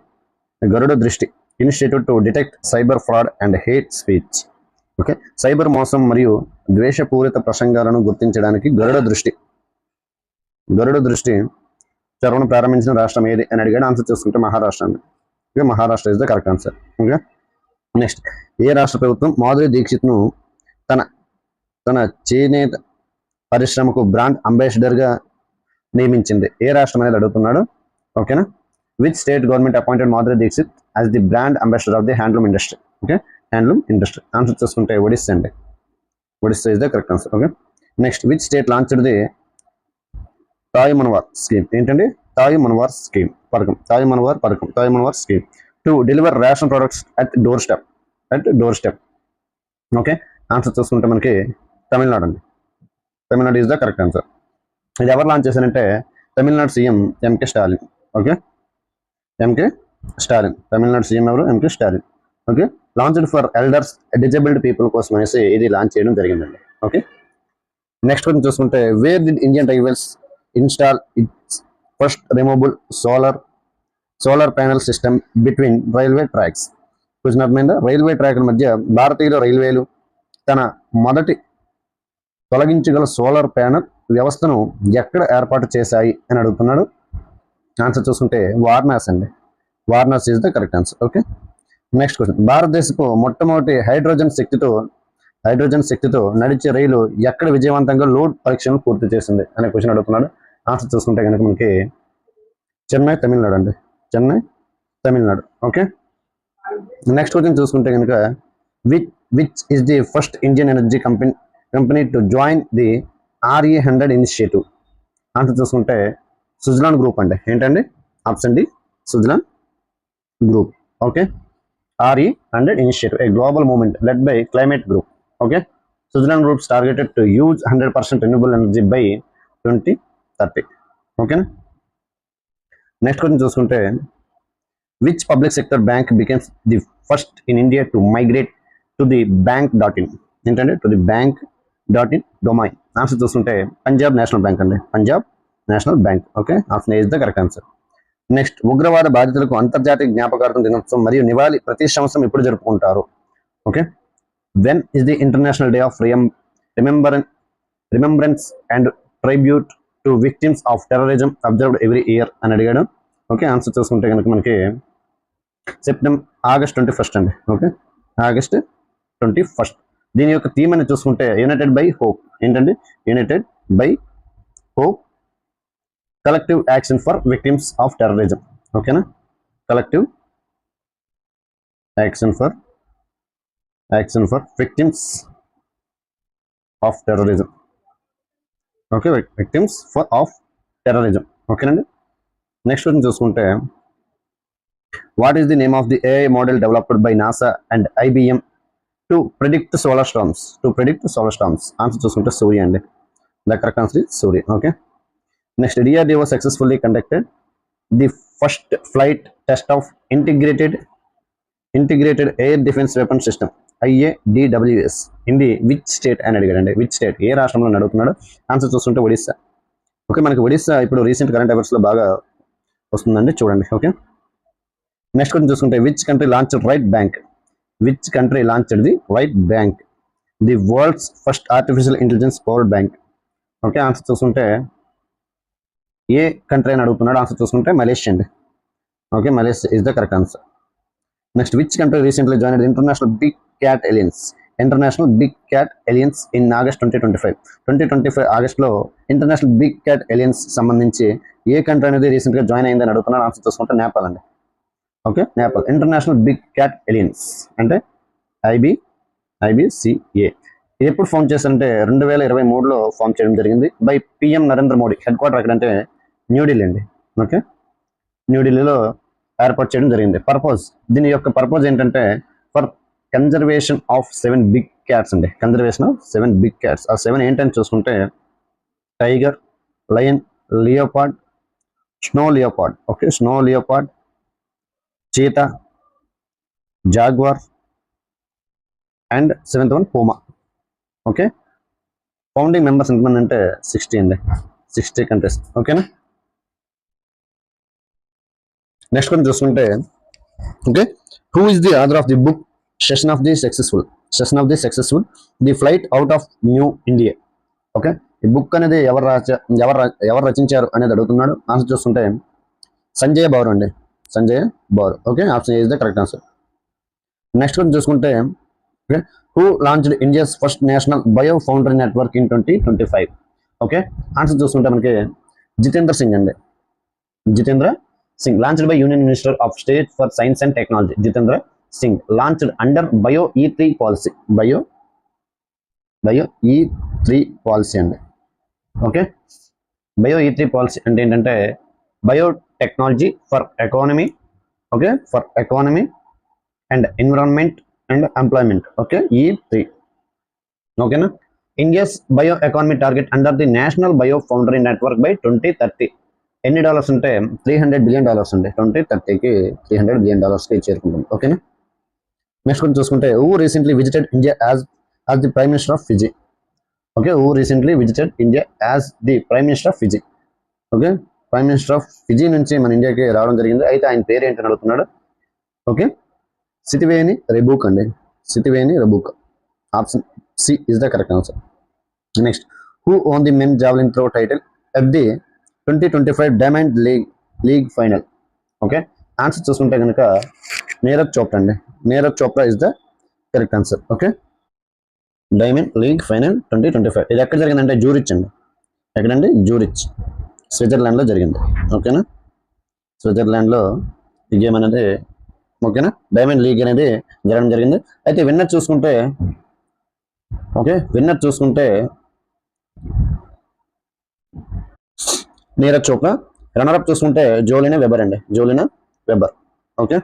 గరుడ దృష్టి initiative to detect cyber fraud and hate speech. Okay. Cyber మోసం మరియు ద్వేషపూరిత ప్రసంగాలను గుర్తించడానికి గరుడ దృష్టి చర్వను ప్రారంభించిన రాష్ట్రం ఏది అని అడిగాడు. ఆన్సర్ చూసుకుంటే మహారాష్ట్ర అండి. Okay. Maharashtra is the correct answer. Okay. Next, ఏ రాష్ట్ర ప్రభుత్వం మాధురి దీక్షిత్ను తన తన చేనేత పరిశ్రమకు బ్రాండ్ అంబాసిడర్గా నియమించింది? ఏ రాష్ట్రం అనేది అడుగుతున్నాడు. ఓకేనా. Which state government appointed Madhuri Dixit as the brand ambassador of the handloom industry? Okay, handloom industry. Answer చూసుకుంటే ఒడిస్సా అండి. Odisha is the correct answer. Okay. Next, which state launched the Thayumanavar scheme? ఏంటండి తాయ్ మనవార్ స్కీమ్ పథకం? Thayumanavar scheme to deliver ration products at doorstep. Okay, answer చూసుకుంటే మనకి తమిళనాడు అండి. Tamil Nadu is the correct answer. ఇది ఎవరు launch చేశారంటే Tamil Nadu CM MK Stalin. Okay, MK Stalin. Tamil Nadu CM ఎవరు? MK Stalin. Okay, launched for elders disabled people కోసం అనేసి ఇది లాంచ్ చేయడం జరిగిందండి. ఓకే. నెక్స్ట్ కొంచెం చూసుకుంటే where did Indian railways install it's first removable solar panel system between railway tracks? Question అర్థమైందా? రైల్వే ట్రాక్ల మధ్య భారతీయ రైల్వేలు తన మొదటి తొలగించగల సోలార్ ప్యానల్ వ్యవస్థను ఎక్కడ ఏర్పాటు చేశాయి అని అడుగుతున్నాడు. ఆన్సర్ చూసుకుంటే వారణాసి అండి. Varanasi is the correct answer. Okay. Next question, భారతదేశపు మొట్టమొదటి హైడ్రోజన్ శక్తితో నడిచే రైలు ఎక్కడ విజయవంతంగా లోడ్ పరీక్షను పూర్తి చేసింది అనే క్వశ్చన్ అడుగుతున్నాడు. ఆన్సర్ చూసుకుంటే కనుక మనకి చెన్నై, తమిళనాడు అండి. Chennai, Tamil Nadu. Okay. Next question చూసుకుంటే కనుక which is the first Indian energy company to join the RE100 initiative? Answer చూసుకుంటే సుజలాన్ గ్రూప్ అండి. ఏంటండి? Option D, Suzlon Group. Okay, RE100 initiative, a global movement led by Climate Group. Okay, Suzlon Group's targeted to use 100% renewable energy by 2030. ఓకేనా. Next question చూసుకుంటే which public sector bank becomes the first in India to migrate to the bank.in? ఏంటంటే to the bank.in domain. Answer చూసుకుంటే Punjab national bank అండి. Punjab national bank. Okay, option A is the correct answer. Next, ఉగ్రవాద బాధితులకు అంతర్జాతీయ జ్ఞాపకార్థం దినోత్సవం మరియు నివాళి ప్రతి సంవత్సరం ఎప్పుడు జరుపుకుంటారు? Okay, when is the international day of remembrance and tribute to victims of terrorism observed every year అని అడిగాడు. ఓకే, ఆన్సర్ చూసుకుంటే కనుక మనకి ఆగస్ట్ 21 అండి. Okay, August 21. దీని యొక్క థీమ్ అని చూసుకుంటే యునైటెడ్ బై హోప్. ఏంటండి? United by hope, collective action for victims of terrorism. ఓకేనా, collective action for victims of terrorism. Okay, victims of terrorism. ఓకేనండి. నెక్స్ట్ క్వశ్చన్ చూసుకుంటే what is the name of the AI model developed by NASA and IBM to predict solar storms? Answer చూసుకుంటే సూర్య అండి. The correct answer is Surya. Okay. Next, DRDO successfully conducted the first flight test of integrated air defence weapon system IADWS in the which state అని అడిగాడండి. Which state, ఏ రాష్ట్రంలో అడుగుతున్నాడు. Answer చూసుకుంటే Odisha. Okay, మనకి ఒడిస్సా ఇప్పుడు recent current అఫైర్స్లో బాగా వస్తుందండి, చూడండి. ఓకే. నెక్స్ట్ కొంచెం చూసుకుంటే which country launched Ryt bank? The world's first artificial intelligence powered bank. Okay, answer చూసుకుంటే ఏ కంట్రీ అని అడుగుతున్నాడు. ఆన్సర్ చూసుకుంటే మలేషియా అండి. Okay, Malaysia is the correct answer. Next, which country recently joined international big cat alliance in August 2025 ఆగస్ట్లో international big cat aliens సంబంధించి ఏ country అనేది రీసెంట్గా జాయిన్ అయిందని అడుగుతున్నాడు. ఆన్సర్ చూసుకుంటే నేపాల్ అండి. Okay, Nepal. International big cat Alliance అంటే IBCA. ఇది ఎప్పుడు ఫామ్ చేశారంటే 2023లో ఫామ్ చేయడం జరిగింది by PM Narendra Modi. Head quarter ఎక్కడంటే న్యూఢిల్లీ అండి. ఓకే, న్యూఢిల్లీలో ఏర్పాటు చేయడం జరిగింది. దీని యొక్క పర్పస్ ఏంటంటే for conservation of 7 big cats అండి. Conservation of 7 big cats. ఆ 7 ఏంటని చూసుకుంటే tiger, lion, leopard, snow leopard, cheetah, jaguar and 7th one puma. Okay, founding members ఎంతమంది అంటే 60 అండి. 60 కంట్రీస్. ఓకేనా. నెక్స్ట్ కొంచెం చూసుకుంటే okay, who is the author of the book session of the successful the flight out of new India? Okay, ఈ book అనేది ఎవరు రచించారు అనేది అడుగుతున్నాడు. ఆన్సర్ చూస్తుంటే సంజయ్ బౌర్ అండి. Okay, option A is the correct answer. Next కొంచెం చూసుకుంటే who launched India's first national bio foundry network in 2025. Okay, answer చూసుకుంటే మనకి జితేంద్ర సింగ్ అండి. Jitendra Singh launched by union minister of state for science and technology. Jitendra Singh launched under bio E3 policy. Bio E3 policy అండి. Okay, bio E3 policy అంటే ఏంటంటే biotechnology for economy. Okay, for economy and environment and employment. Okay, E3. ఓకేనా. India's bio economy target under the national bio foundry network by 2030. ఎన్ని dollars ఉంటే $300 billion అండి. 2030కి $300 billion చేరుకుంటుంది. ఓకేనా. Next కొంచెం చూసుకుంటే who recently visited India as the prime minister of Fiji. Okay, who recently visited India as the prime minister of Fiji. Okay, prime minister of Fiji నుంచి మన ఇండియాకి రావడం జరిగింది. అయితే ఆయన పేరు ఏంటని అడుగుతున్నాడు. ఓకే, సితివేని రెబూక్ అండి. Sitiveni Rabuka. Option C is the correct answer. Next, who won the men javelin throw title at the 2025 Diamond League final. Okay, answer చూసుకుంటే కనుక నీరజ్ చోప్రా అండి. Neeraj Chopra is the correct answer. Okay, Diamond League final 2025 ఇది ఎక్కడ జరిగిందంటే Zurich అండి. ఎక్కడండి? Zurich, స్విట్జర్లాండ్లో జరిగింది. ఓకేనా, స్విట్జర్లాండ్లో ఈ గేమ్ అనేది, ఓకేనా, డైమండ్ లీగ్ అనేది జరగడం జరిగింది. అయితే విన్నర్ చూసుకుంటే, ఓకే, విన్నర్ చూసుకుంటే నీరజ్ చోప్రా. రన్నర్అప్ చూసుకుంటే జోలినా వెబర్ అండి. Julian Weber. ఓకే,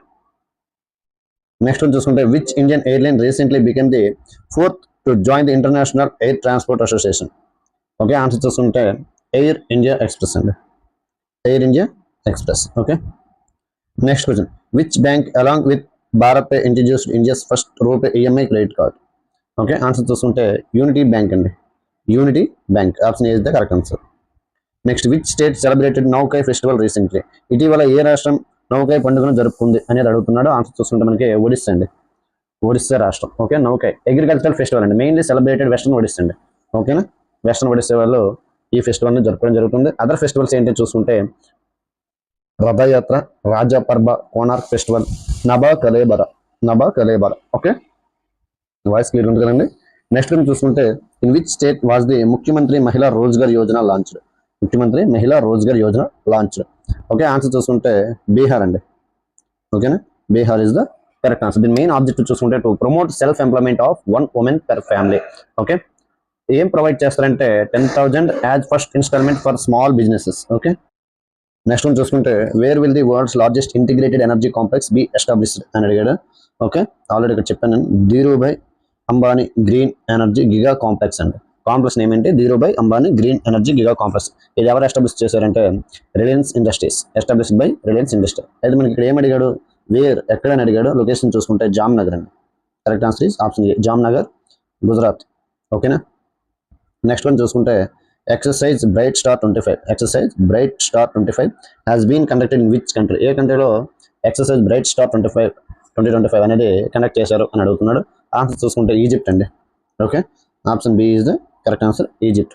నెక్స్ట్ చూసుకుంటే which Indian airline recently became the 4th to join the International Air Transport Association. Okay, answer చూసుకుంటే ఎయిర్ ఇండియా ఎక్స్ప్రెస్ అండి. Air India Express. Okay, next question, which bank along with BharatPe introduced India's first RuPay EMI credit card. Okay, answer చూసుకుంటే Unity bank అండి. Unity bank. Option A is the correct answer. Next, which state celebrated Nuakhai festival recently. ఇటీవల ఏ రాష్ట్రం నౌకాయ్ పండుగను జరుపుకుంది అనేది అడుగుతున్నాడు. Answer చూసుకుంటే మనకి ఒడిస్సా అండి. ఒడిస్సా రాష్ట్రం. ఓకే, నౌకాయ్ అగ్రికల్చరల్ ఫెస్టివల్ అండి. మెయిన్లీ సెలబ్రేటెడ్ వెస్టర్న్ ఒడిస్సా అండి. ఓకేనా, వెస్టర్న్ ఒడిస్సా వాళ్ళు ఈ ఫెస్టివల్ని జరుపుకోవడం జరుగుతుంది. అదర్ ఫెస్టివల్స్ ఏంటి చూసుకుంటే Rath Yatra, Raja Parba, Konark festival, Naba Kalebara. Okay, voice clear ఉంది కదండి. నెక్స్ట్ చూసుకుంటే in which state was the Mukhyamantri Mahila Rozgar Yojana launched. Mukhyamantri Mahila Rozgar Yojana launched. Okay, answer చూసుకుంటే బీహార్ అండి. ఓకేనా, Bihar is the correct answer. దీని మెయిన్ ఆబ్జెక్టివ్ చూసుకుంటే to promote self employment of 1 woman per family. Okay, ఏం ప్రొవైడ్ చేస్తారంటే 10,000 as first instalment for small businesses. Okay, next one చూసుకుంటే where will the world's largest integrated energy complex be established అని అడిగాడు. Okay, already ఇక్కడ చెప్పాను నేను. Dhirubhai Ambani green energy giga complex అండి. Complex name ఏంటి? Dhirubhai Ambani green energy giga complex. ఇది ఎవరు ఎస్టాబ్లిష్ చేశారంటే Reliance industries. Established by Reliance industry. అయితే మనకి ఇక్కడ ఏం అడిగాడు? వేర్, ఎక్కడని అడిగాడు. లొకేషన్ చూసుకుంటే జామ్నగర్ అండి. Correct answer is option A, Jamnagar, Gujarat. ఓకేనా, నెక్స్ట్ వన్ చూసుకుంటే exercise bright Star 25. Exercise bright Star 25 has been conducted in which country. ఏ కంట్రీలో ఎక్సర్సైజ్ బ్రైట్ స్టార్ 2025 అనేది కండక్ట్ చేశారు అని అడుగుతున్నాడు. ఆన్సర్ చూసుకుంటే ఈజిప్ట్ అండి. Okay, option B is the correct answer, Egypt.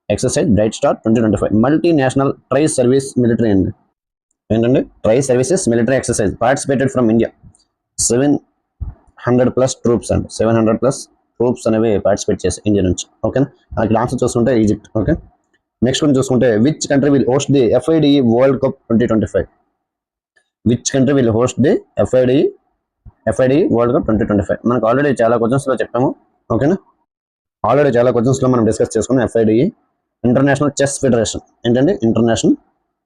Exercise bright star 2025 multinational tri service military అండి. ఏంటండి? Tri services military exercise participated from India 700+ troops అండి. 700+ ట్రూప్స్ అనేవి పార్టిసిపేట్ చేసి ఇండియా నుంచి. ఓకేనా, అక్కడ ఆన్సర్ చూసుకుంటే ఈజిప్ట్. ఓకే, నెక్స్ట్ వన్ చూసుకుంటే which country will host the FIDE world cup 2025. Which country will host the FIDE world cup 2025. మనకు already చాలా క్వశ్చన్స్లో చెప్పాము. ఓకేనా, ఆల్రెడీ చాలా క్వశ్చన్స్లో మనం డిస్కస్ చేసుకున్నాం. FIDE international chess federation. ఏంటండి? International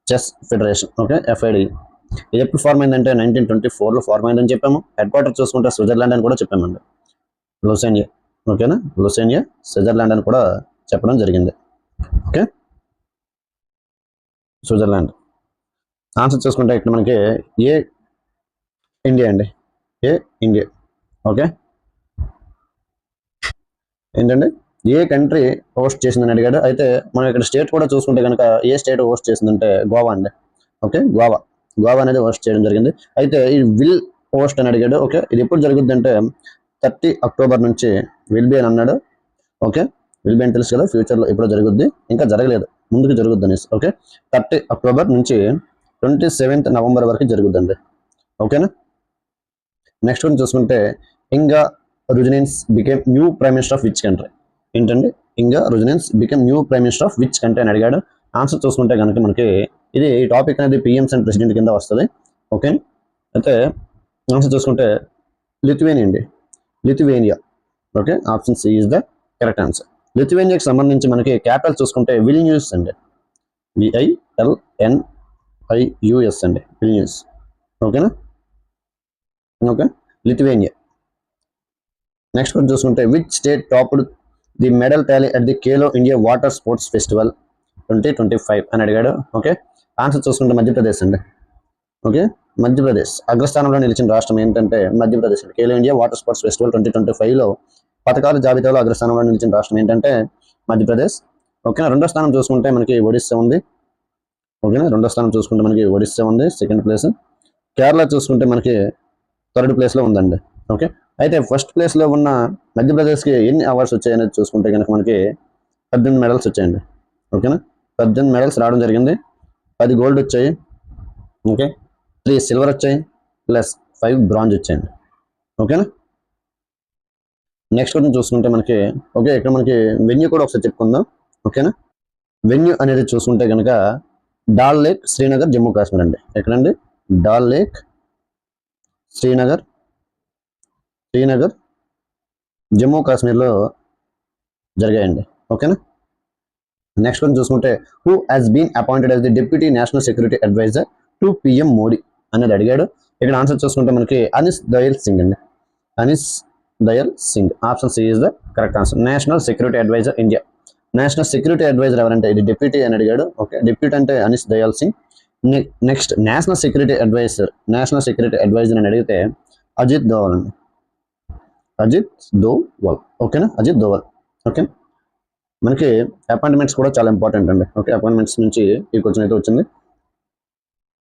chess federation. Okay, FIDE ఇది ఎప్పుడు ఫార్మ్ అయిందంటే 1924లో ఫార్మ్ అయిందని చెప్పాము. హెడ్ క్వార్టర్ చూసుకుంటే స్విట్జర్లాండ్ అని కూడా చెప్పామండి. లూసేనియా. ఓకేనా, లూసేనియా స్విట్జర్లాండ్ అని కూడా చెప్పడం జరిగింది. Okay, Switzerland. ఆన్సర్ చూసుకుంటే ఇక్కడ మనకి ఏ ఇండియా అండి. ఏ ఇండియా. ఓకే, ఏంటంటే ఏ కంట్రీ హోస్ట్ చేసిందని అడిగాడు. అయితే మనం ఇక్కడ స్టేట్ కూడా చూసుకుంటే కనుక ఏ స్టేట్ హోస్ట్ చేసిందంటే గోవా అండి. ఓకే, గోవా అనేది హోస్ట్ చేయడం జరిగింది. అయితే ఈ విల్ హోస్ట్ అని అడిగాడు. ఓకే, ఇది ఎప్పుడు జరుగుద్ది అంటే 30 అక్టోబర్ నుంచి విల్ బి అని అన్నాడు. ఓకే, విల్ బి అని తెలుసు కదా, ఫ్యూచర్లో ఎప్పుడో జరుగుద్ది, ఇంకా జరగలేదు, ముందుకు జరుగుద్ది అనేసి. ఓకే, 30 అక్టోబర్ నుంచి 27th నవంబర్ వరకు జరుగుద్దండి. ఓకేనా, నెక్స్ట్ వన్ చూసుకుంటే Inga Ruginiene became new prime minister of which country? ఏంటండి Inga Ruginiene became new prime minister of which country అని అడిగాడు. ఆన్సర్ చూసుకుంటే కనుక మనకి ఇది టాపిక్ అనేది పిఎంస్ అండ్ ప్రెసిడెంట్ కింద వస్తుంది. ఓకే, అయితే ఆన్సర్ చూసుకుంటే లిథువేనియా అండి, Lithuania. Okay, option C is the correct answer. లిథువేనియాకి సంబంధించి మనకి క్యాపిటల్ చూసుకుంటే విల్న్యూస్ అండి, VILNIUS అండి, విల్న్యూస్. ఓకేనా, ఓకే, లిథువేనియా. నెక్స్ట్ కొంచెం చూసుకుంటే which state topped the medal Tally at the Khelo India water sports festival 2025 అని అడిగాడు. ఓకే, ఆన్సర్ చూసుకుంటే మధ్యప్రదేశ్ అండి. ఓకే, మధ్యప్రదేశ్ అగ్రస్థానంలో నిలిచిన రాష్ట్రం ఏంటంటే Madhya Pradesh. Khelo India water sports festival 2025లో పథకాల జాబితాలో అగ్రస్థానంలో నిలిచిన రాష్ట్రం ఏంటంటే మధ్యప్రదేశ్. ఓకేనా, రెండో స్థానం చూసుకుంటే మనకి ఒడిస్సా ఉంది. ఓకేనా, రెండో స్థానం చూసుకుంటే మనకి ఒడిస్సా ఉంది, సెకండ్ ప్లేస్. కేరళ చూసుకుంటే మనకి థర్డ్ ప్లేస్లో ఉందండి. ఓకే, అయితే ఫస్ట్ ప్లేస్లో ఉన్న మధ్యప్రదేశ్కి ఎన్ని అవార్డ్స్ వచ్చాయనేది చూసుకుంటే కనుక మనకి 18 మెడల్స్ వచ్చాయండి. ఓకేనా, 18 మెడల్స్ రావడం జరిగింది. 10 గోల్డ్ వచ్చాయి, ఓకే, 3 సిల్వర్ వచ్చాయి, ప్లస్ 5 బ్రాంజ్ వచ్చాయండి. ఓకేనా, నెక్స్ట్ కొంచెం చూసుకుంటే మనకి ఓకే ఇక్కడ మనకి వెన్యూ కూడా ఒకసారి చెప్పుకుందాం. ఓకేనా, వెన్యూ అనేది చూసుకుంటే కనుక డాల్ లేక్, శ్రీనగర్, జమ్మూ కాశ్మీర్ అండి. ఎక్కడండి? డాల్ లేక్, శ్రీనగర్, జమ్మూ కాశ్మీర్లో జరిగాయండి. ఓకేనా, నెక్స్ట్ కొంచెం చూసుకుంటే who has been appointed as the deputy national security advisor to PM Modi అనేది అడిగాడు. ఇక్కడ ఆన్సర్ చూసుకుంటే మనకి అనిస్ దయల్ సింగ్ అండి, Anish Dayal Singh. Option C is the correct answer. National security adviser India. National security adviser ఎవరంటే ఇది డిప్యూటీ అని అడిగాడు. ఓకే, డిప్యూటీ అంటే Anish Dayal Singh. Next national security adviser అని అడిగితే అజిత్ దోవల్ అండి, అజిత్ దోవల్. ఓకేనా, అజిత్ దోవల్. ఓకే, మనకి అపాయింట్మెంట్స్ కూడా చాలా ఇంపార్టెంట్ అండి. ఓకే, అపాయింట్మెంట్స్ నుంచి ఈ క్వశ్చన్ అయితే వచ్చింది.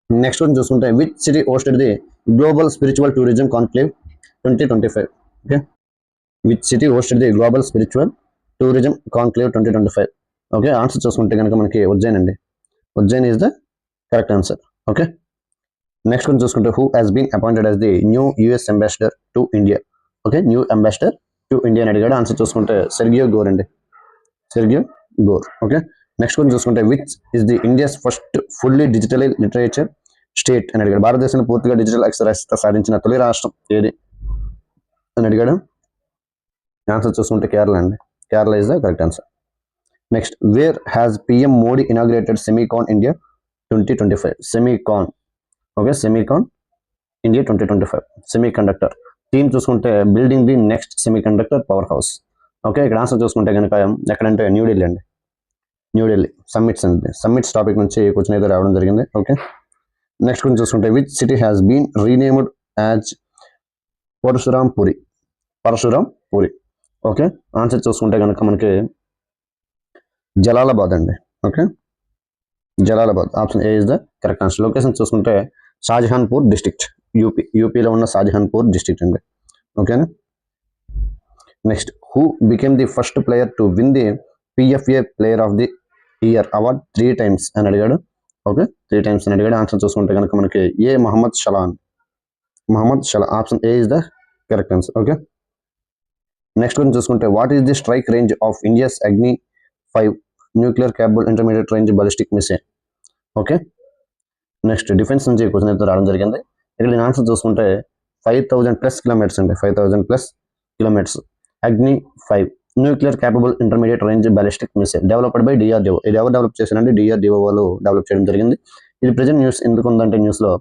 నెక్స్ట్ వన్ చూసుకుంటే which city hosted the global spiritual tourism conclave 2025? Okay, which city hosted the global spiritual tourism conclave 2025? Okay, answer చూసుకుంటే కనుక మనకి ఉజ్జయిన్ అండి, Ujjain is the correct answer. Okay, next one చూసుకుంటే who has been appointed as the new US ambassador to India? Okay, new ambassador to India అని అడిగాడు. Answer చూసుకుంటే Sergio Gor అండి, Sergio Gor. Okay, next కొంచెం చూసుకుంటే which is the India's first fully digital literature state అని అడిగాడు. భారతదేశంలో పూర్తిగా డిజిటల్ అక్షరాస్యత సాధించిన తొలి రాష్ట్రం ఏది అని అడిగాడు. ఆన్సర్ చూసుకుంటే కేరళ అండి, Kerala is the correct answer. Next where has PM Modi inaugurated Semicon India 2025? Semicon. Okay, Semicon India 2025 semiconductor theme చూసుకుంటే building the next semiconductor powerhouse. Okay, ఇక్కడ ఆన్సర్ చూసుకుంటే కనుక ఎక్కడంటే న్యూఢిల్లీ అండి, న్యూఢిల్లీ. సమ్మిట్స్ అండి, సమ్మిట్స్ టాపిక్ నుంచి క్వశ్చన్ అయితే రావడం జరిగింది. ఓకే, నెక్స్ట్ కొంచెం చూసుకుంటే which city has been renamed as Parashuram Puri? Okay, answer చూసుకుంటే కనుక మనకి జలాలాబాద్ అండి. Okay, Jalalabad. Option A is the correct answer. Location చూసుకుంటే షాజహాన్పూర్ డిస్ట్రిక్ట్, యూపీలో ఉన్న షాజహాన్పూర్ డిస్ట్రిక్ట్ అండి. ఓకేనా, next who became the first player to win the PFA player of the year award 3 times అని అడిగాడు. ఓకే, 3 times అని అడిగాడు. ఆన్సర్ చూసుకుంటే కనుక మనకి A Mohammad Shala. Option A is the correct answer. Okay, next కొంచెం చూసుకుంటే what is the strike range of India's Agni 5 nuclear capable intermediate range ballistic missile? Okay, next defence నుంచి క్వశ్చన్ అయితే రావడం జరిగింది. ఇక్కడ దీని ఆన్సర్ చూసుకుంటే 5,000+ కిలోమీటర్స్ అండి, 5,000+ కిలోమీటర్స్. అగ్ని 5 nuclear capable intermediate range ballistic missile developed by DRDO. ఇది ఎవరు డెవలప్ చేశారంటే DRDO వాళ్ళు డెవలప్ చేయడం జరిగింది. ఇది ప్రెజెంట్ న్యూస్ ఎందుకు ఉందంటే న్యూస్లో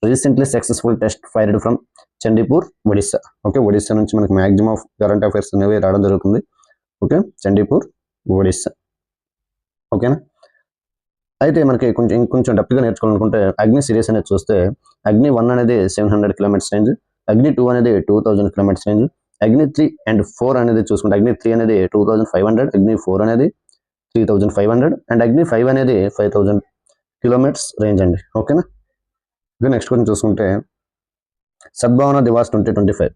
recently successful test fired from Chandipur, Odisha. Okay, Odisha నుంచి మనకి మ్యాక్సిమం ఆఫ్ కరెంట్ అఫైర్స్ అనేవి రావడం జరుగుతుంది. ఓకే, చండీపూర్, ఒడిస్సా. ఓకేనా, అయితే మనకి ఇంకొంచెం డెప్త్గా నేర్చుకోవాలనుకుంటే అగ్ని సిరీస్ అనేది చూస్తే అగ్ని 1 అనేది 700 కిలోమీటర్స్ రేంజ్, అగ్ని 2 అనేది 2000 కిలోమీటర్స్ రేంజ్, అగ్ని 3 and 4 అనేది చూసుకుంటే అగ్ని 3 అనేది 2500, అగ్ని 4 అనేది 3500 అండ్ అగ్ని 5 అనేది 5000 కిలోమీటర్స్ రేంజ్ అండి. ఓకేనా, నెక్స్ట్ కొంచెం చూసుకుంటే సద్భావన దివాస్ 2025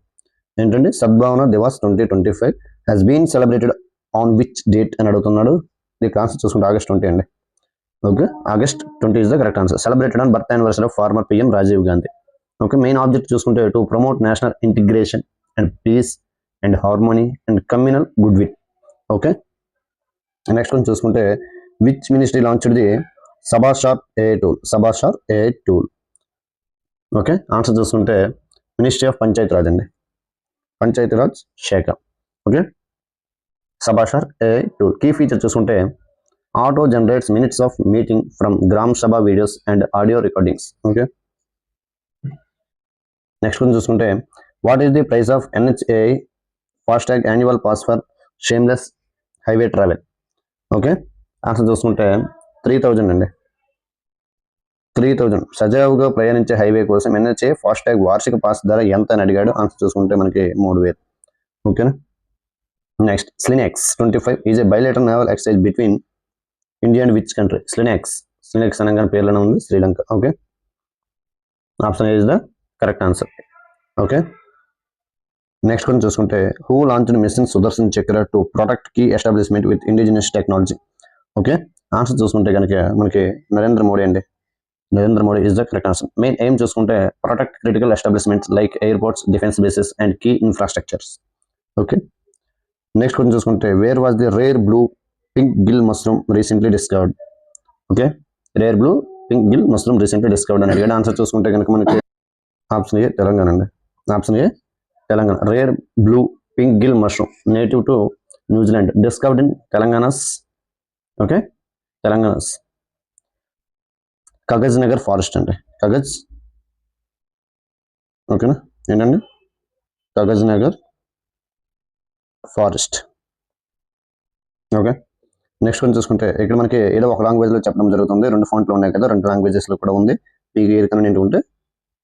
ఏంటండి? Sadbhavana Diwas 2025 has been celebrated on which date అని అడుగుతున్నాడు. దీనికి ఆన్సర్ చూసుకుంటే August 20 అండి. Okay, August 20 is the correct answer. Celebrated on birth anniversary of former PM Rajiv Gandhi. Okay, main object చూసుకుంటే to promote national integration and peace and harmony and communal goodwill. Okay. Next కొంచెం చూసుకుంటే which ministry launched the Sabhasaar AI tool. Okay, answer చూసుకుంటే ministry of Panchayati Raj అండి, పంచాయతీరాజ్ శాఖ. Okay, Sabhasaar AI tool. Key feature చూసుకుంటే auto generates minutes of meeting from Gram Sabha videos and audio recordings. Okay, next కొంచెం చూసుకుంటే what is the price of NHAI FASTag annual pass for seamless highway travel. Okay, answer చూసుకుంటే 3000 అండి, 3000. సజావుగా ప్రయాణించే highway కోసం NHAI FASTag వార్షిక pass ధర ఎంత అని అడిగాడు. ఆన్సర్ చూసుకుంటే మనకి 3000. ఓకేనా. Next SLINEX 25 is a bilateral naval exercise between India and which country. SLINEX అనగానే పేర్లోనే ఉంది Sri Lanka. Okay, option is the correct answer. Okay, next కొంచెం చూసుకుంటే who launched mission Sudarshan Chakra to protect key establishment with indigenous technology. Okay, answer చూసుకుంటే కనుక మనకి నరేంద్ర మోడీ అండి, Narendra Modi is the correct answer. Main aim చూసుకుంటే protect critical establishments like airports, defence bases and key infrastructures. Okay, next కొంచెం చూసుకుంటే where was the rare blue pink gill mushroom recently discovered. Okay, rare blue pink gill mushroom recently discovered అని అడిగాడు. Answer చూసుకుంటే కనుక మనకి option A Telangana అండి, option A Telangana. Rare blue pink gill mushroom native to New Zealand, discovered in Telangana's. Okay, Telangana's Kagaznagar forest అండి, కగజ్. ఓకేనా, ఏంటండి Kagaznagar forest. Okay, next కొంచెం చూసుకుంటే ఇక్కడ మనకి ఏదో ఒక లాంగ్వేజ్లో చెప్పడం జరుగుతుంది, 2 ఫాంట్లు ఉన్నాయి కదా, 2 లాంగ్వేజెస్లో కూడా ఉంది. మీకు ఏది కన్వీనియంట్ ఉంటే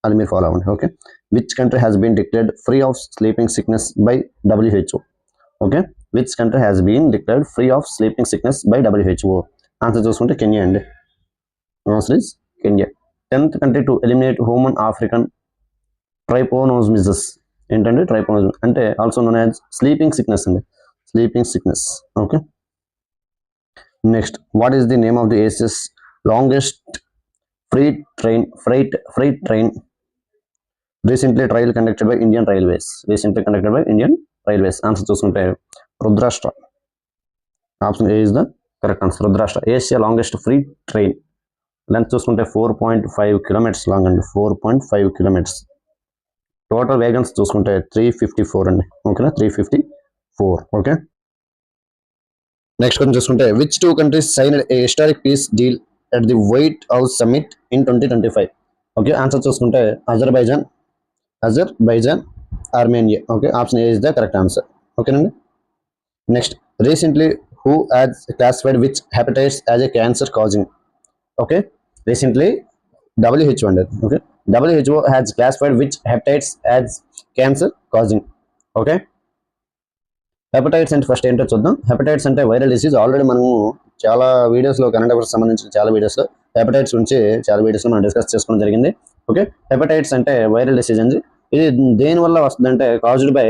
అది మీరు ఫాలో అవ్వండి. Okay, which country has been declared free of sleeping sickness by WHO. Okay, which country has been declared free of sleeping sickness by WHO. Answer చూసుకుంటే కెన్యా అండి, answer is Kenya. 10th country to eliminate human African trypanosomiasis. ఏంటంటే trypanosomiasis అంటే also known as sleeping sickness అండి, sleeping sickness. Okay, next what is the name of the Asia's longest freight train recently trial conducted by Indian Railways. Answer చూసుకుంటే Rudrastra, option A is the correct answer. Rudrastra Asia longest freight train. Length చూసుకుంటే 4.5 kilometres long అండి, 4.5 kilometres. Total wagons చూసుకుంటే 354 అండి. ఓకేనా, 354. Okay, next కొంచెం చూసుకుంటే which 2 countries signed a historic peace deal at the White House Summit in 2025. Okay, answer చూసుకుంటే Azerbaijan, Armenia. Okay, option A is the correct answer. ఓకేనండి. Next recently who has classified which hepatitis as a cancer causing. Okay, recently WHO అండి. Okay, WHO has classified which hepatitis as cancer causing. Okay, hepatitis అంటే first ఏంటో చూద్దాం. Hepatitis అంటే viral disease. Already మనము చాలా వీడియోస్లో current affairs సంబంధించిన చాలా వీడియోస్లో హెపటైటిస్ గురించి చాలా వీడియోస్లో మనం డిస్కస్ చేసుకోవడం జరిగింది. ఓకే, హెపటైటిస్ అంటే వైరల్ డిసీజ్ అండి. ఇది దేని వల్ల వస్తుందంటే కాజ్డ్ బై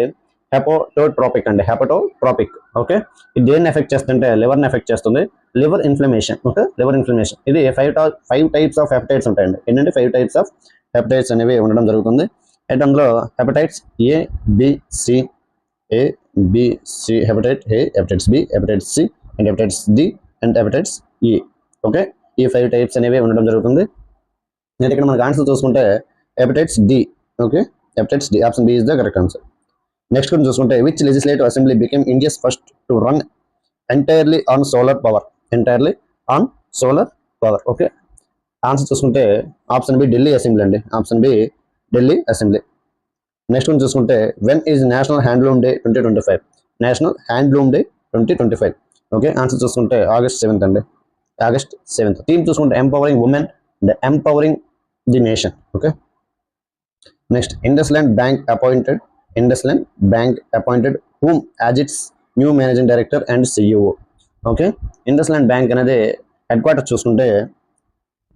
హెపటోట్రోపిక్ అండి, హెపటోట్రోపిక్. ఓకే, ఇది దేన్ని ఎఫెక్ట్ చేస్తుంటే లివర్ని ఎఫెక్ట్ చేస్తుంది, liver inflammation. Okay, liver inflammation. ఇది 5 టైప్స్ ఆఫ్ హెపటైటిస్ ఉంటాయండి. ఏంటంటే 5 టైప్స్ ఆఫ్ హెపటైటిస్ అనేవి ఉండడం జరుగుతుంది. అయితే అందులో hepatitis A, B, C, hepatitis A, hepatitis B, hepatitis C and hepatitis D and hepatitis E. Okay, ఈ 5 టైప్స్ అనేవి ఉండడం జరుగుతుంది. నేను ఇక్కడ మనకు ఆన్సర్ చూసుకుంటే hepatitis D. Okay, hepatitis D, option B is the correct answer. Next కొంచెం చూసుకుంటే which legislative assembly became India's first to run entirely on solar power. Okay, answer చూసుకుంటే ఆప్షన్ బి ఢిల్లీ అసెంబ్లీ అండి, option B Delhi assembly. Next one చూసుకుంటే when is national handloom day 2025. National handloom day 2025. Okay, answer చూసుకుంటే August 7th అండి, August 7th. Theme చూసుకుంటే empowering women and empowering the nation. Okay, next IndusInd bank appointed whom as its new managing director and CEO. Okay, IndusInd bank అనేది headquarter చూసుకుంటే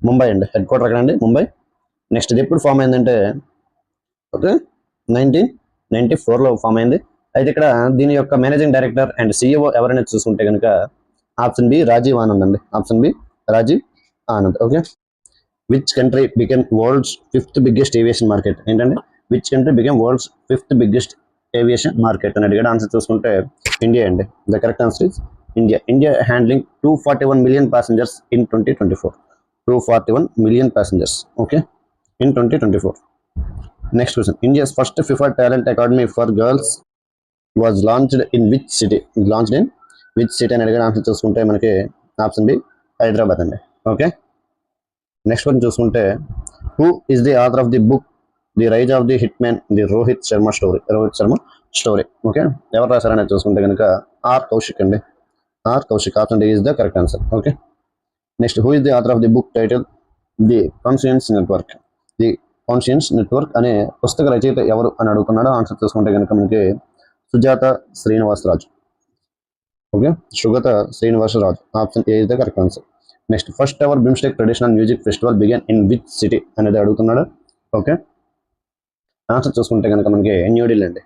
ముంబై అండి, head quarter అక్కడ అండి, Mumbai. Next ఇది ఎప్పుడు ఫామ్ అయిందంటే ఓకే 1994లో ఫామ్ అయింది. అయితే ఇక్కడ దీని యొక్క మేనేజింగ్ డైరెక్టర్ అండ్ CEO ఎవరైనా చూసుకుంటే కనుక ఆప్షన్ బి రాజీవ్ ఆనంద్ అండి, option B Rajiv Anand. Okay, which country became world's 5th biggest aviation market. ఏంటంటే which country became world's 5th biggest aviation market అని అడిగాడు. ఆన్సర్ చూసుకుంటే ఇండియా అండి. The correct answer is India. India handling 241 million passengers in 2024. 241 million passengers. Okay, in 2024. Next question. India's first FIFA Talent Academy for girls was launched in which city? Launched in which city అని అడిగాడు. Answer చూసుకుంటే మనకి option B Hyderabad అండి. Okay, next one చూసుకుంటే who is the author of the book the rise of the hitman the Rohit Sharma story. Okay, ఎవరు రాశారనేది చూసుకుంటే కనుక ఆర్ కౌశిక్ అండి. R Kaushik. Option D is the correct answer. Okay, next who is the author of the book title the conscience network. The conscience network అనే పుస్తక రచయిత ఎవరు అని అడుగుతున్నాడు. ఆన్సర్ చూసుకుంటే కనుక మనకి Sujata Srinivasaraju. Okay, Sugata Srinivasaraju. Option A is the correct answer. Next first ever BIMSTEC traditional music festival began in which city అనేది అడుగుతున్నాడు. ఓకే, ఆన్సర్ చూసుకుంటే కనుక మనకి న్యూఢిల్లీ అండి.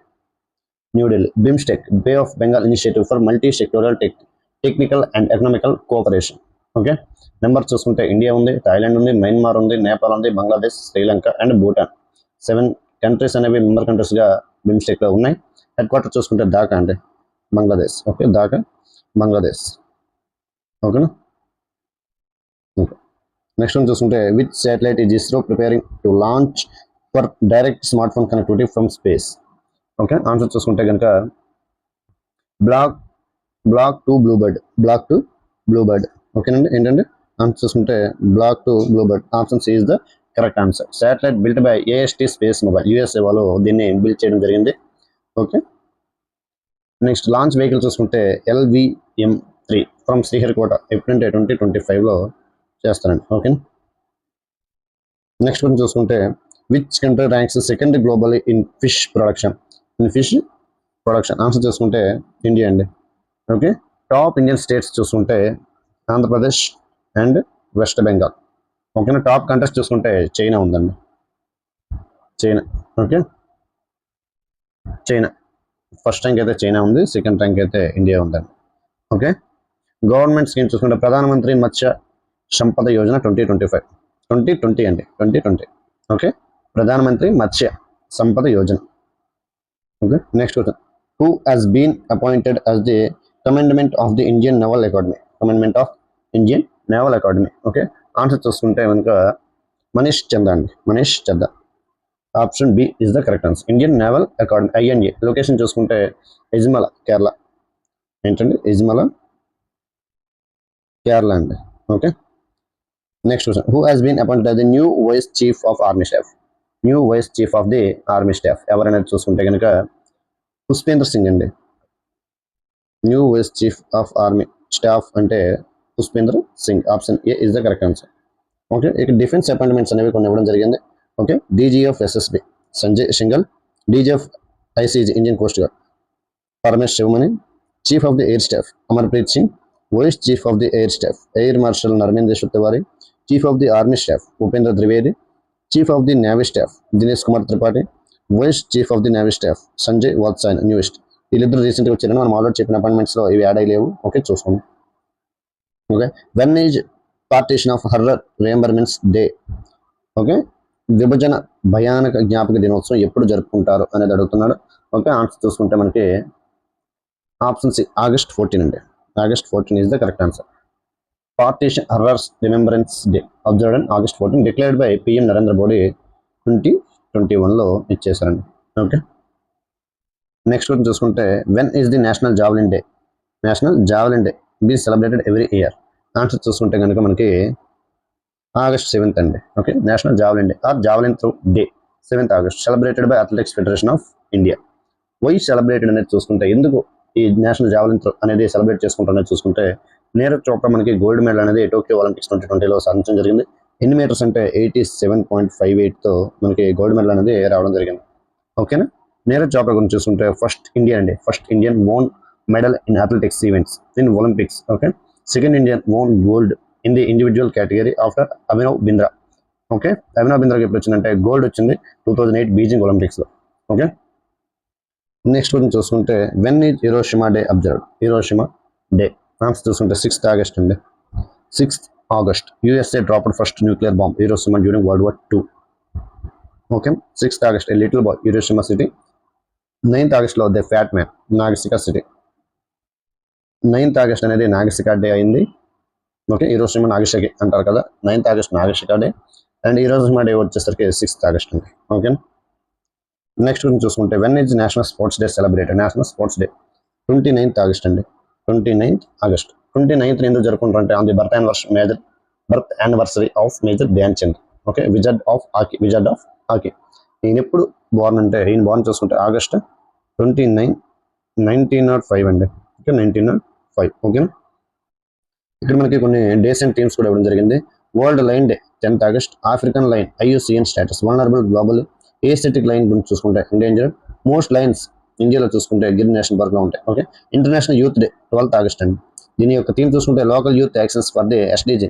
New Delhi. BIMSTEC bay of Bengal initiative for multi sectoral technical and economical cooperation. Okay, number చూసుకుంటే India ఉంది, Thailand ఉంది, Myanmar ఉంది, నేపాల్ ఉంది, బంగ్లాదేశ్, శ్రీలంక అండ్ భూటాన్. 7 కంట్రీస్ అనేవి మెంబర్ కంట్రీస్గా బిమ్స్టెక్లో ఉన్నాయి. హెడ్ క్వార్టర్ చూసుకుంటే ఢాకా అండి, బంగ్లాదేశ్. ఓకే, ఢాకా బంగ్లాదేశ్. ఓకేనా. ఓకే, నెక్స్ట్ వన్ చూసుకుంటే which satellite is ISRO preparing to launch for direct smart phone connectivity from space. Okay, answer చూసుకుంటే కనుక బ్లాక్ టు బ్లూబర్డ్. ఓకేనండి. ఏంటంటే ఆన్సర్ చూసుకుంటే block two bluebird. Option C is the correct answer. Satellite built by AST space mobile, USA వాళ్ళు దీన్ని build చేయడం జరిగింది. Okay, next launch vehicle చూసుకుంటే LVM-3 ఫ్రమ్ శ్రీహరికోట ఎప్పుడంటే 2025లో చేస్తారండి. ఓకేనా. నెక్స్ట్ వన్ చూసుకుంటే which country ranks second global in fish production. Answer చూసుకుంటే ఇండియా అండి. ఓకే, టాప్ ఇండియన్ స్టేట్స్ చూసుకుంటే ఆంధ్రప్రదేశ్ అండ్ వెస్ట్ బెంగాల్. ఓకేనా. టాప్ కంట్రీస్ చూసుకుంటే చైనా ఉందండి. China. Okay, China first rank అయితే చైనా ఉంది, సెకండ్ ర్యాంక్ అయితే ఇండియా ఉందండి. ఓకే, గవర్నమెంట్ స్కీమ్ చూసుకుంటే ప్రధానమంత్రి మత్స్య సంపద యోజన 2020 అండి. 2020. Okay, Pradhan Mantri Matsya Sampada Yojana. Okay, next question who has been appointed as the commandant of the Indian naval academy. Okay, answer చూసుకుంటే కనుక Manish Chanda. Option B is the correct answer. Indian naval academy INA. Location చూసుకుంటే ఇజ్మల, కేరళ. ఏంటండి, ఇజ్మల, కేరళ అండి. Okay, next question who has been appointed as the new vice chief of the army staff. ఎవరనేది చూసుకుంటే కనుక పుష్పేంద్ర సింగ్ అండి. New vice chief of army staff అంటే Pushpendra Singh. Option A is the correct answer. Okay, ఇక defence appointments అనేవి కొన్ని ఇవ్వడం జరిగింది. Okay, DG of SSB Sanjay Singhal, DG of ICG Indian coast guard Paramesh Sivamani, chief of the air staff Amarpreet Singh, vice chief of the air staff air marshal Narmendra Tiwari, chief of the army staff Upendra Dwivedi, chief of the navy staff Dinesh Kumar Tripathi, vice chief of the navy staff Sanjay Vatsayan న్యూస్ట్. వీళ్ళిద్దరు రీసెంట్గా వచ్చారని మనం already చెప్పిన అపాయింట్మెంట్స్లో ఇవి add అయ్యలేవు. Okay, చూసుకోండి. Okay, when is partition of horror reimbursements day. Okay, విభజన భయానక జ్ఞాపక దినోత్సవం ఎప్పుడు జరుపుకుంటారు అనేది అడుగుతున్నాడు. ఓకే, ఆన్సర్ చూసుకుంటే మనకి ఆప్షన్ సి August 14 అండి. August 14 is the correct answer. Partition horrors remembrance day observed on August 14 declared by PM Narendra Modi 2021లో ఇచ్చేసారండి. ఓకే, నెక్స్ట్ వన్ చూసుకుంటే when is the national javelin day be celebrated every year. Answer చూసుకుంటే కనుక మనకి August 7th అండి. Okay, national javelin day or javelin throw day 7th August celebrated by athletics federation of India. Why celebrated అనేది చూసుకుంటే ఎందుకు ఈ national javelin throw అనేది celebrate చేసుకుంటారనేది చూసుకుంటే నీరజ్ చోప్రా మనకి గోల్డ్ మెడల్ అనేది టోక్యో ఒలింపిక్స్ 2020లో సాధించడం జరిగింది. ఎన్ని మీటర్స్ అంటే 87.58తో మనకి గోల్డ్ మెడల్ అనేది రావడం జరిగింది. ఓకేనా. నీరజ్ చోప్రా గురించి చూసుకుంటే first Indian won medal in athletics events in Olympics. Okay, second Indian won gold in the individual category after Abhinav Bindra. Okay, Abhinav బింద్రాకి ఎప్పుడు వచ్చిందంటే గోల్డ్ వచ్చింది 2008 బీజింగ్ ఒలింపిక్స్లో. ఓకే, నెక్స్ట్ గురించి చూసుకుంటే when is Hiroshima day observed. Hiroshima day answer చూసుకుంటే 6th August అండి. 6th August USA dropped first nuclear bomb Hiroshima during World War II. Okay, 6th August a little boy Hiroshima city 9th ఆగస్ట్లో the fat man Nagasaki city. 9th August అనేది Nagasaki day అయింది. Okay, ఈ రోజు నాగశకి అంటారు కదా, 9th August నాగశికా day. And ఈ రోజు మా డే వచ్చేసరికి 6th ఆగస్ట్ అండి. ఓకే, నెక్స్ట్ గురించి చూసుకుంటే when is national sports day celebrated? National sports day 29th August అండి. 29th August. 29th ఎందుకు జరుపుకుంటారు అంటే on the birth anniversary of major Dhyan Chand. Okay, wizard of hockey. ఈయన ఎప్పుడు బోర్న్ అంటే ఈయన బోర్న్ చూసుకుంటే ఆగస్ట్ 29, 1905 అండి. ఓకే, 1905. ఓకేనా, ఇక్కడ మనకి కొన్ని డేస్ అండ్ టీమ్స్ కూడా ఇవ్వడం జరిగింది. World line day 10th August. African line IUCN status, vulnerable global. Aesthetic line గురించి చూసుకుంటే ఎండేంజర్డ్. మోస్ట్ లైన్స్ ఇండియాలో చూసుకుంటే గిర్ నేషనల్ పార్క్లో ఉంటాయి. Okay, international youth day 12th August అండి. దీని యొక్క థీమ్ చూసుకుంటే local youth actions for the SDG,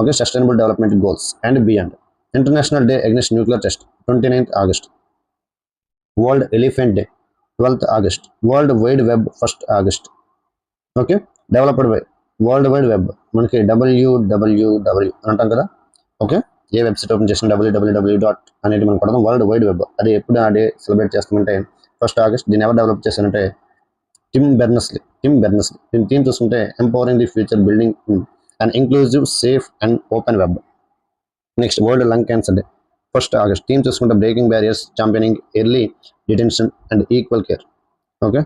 okay, sustainable development goals and beyond. International day against nuclear test 29th August. World elephant day 12th August. World wide web 1st August. Okay, developed by world wide web మనకి WWW అంటాం కదా. Okay, ఏ website open చేసిన www అనేది మనం పడదాం. World wide web అది ఎప్పుడు ఆ డే సెలబ్రేట్ చేస్తామంటే 1st ఆగస్ట్. దీన్ని ఎవరు డెవలప్ చేశారంటే టిమ్ బెర్నర్స్లీ. దీని థీమ్ చూసుకుంటే empowering the future, building and inclusive, safe and open web. Next world lung cancer day 1st August. Theme చూసుకుంటే breaking barriers, championing early detection and equal care. Okay,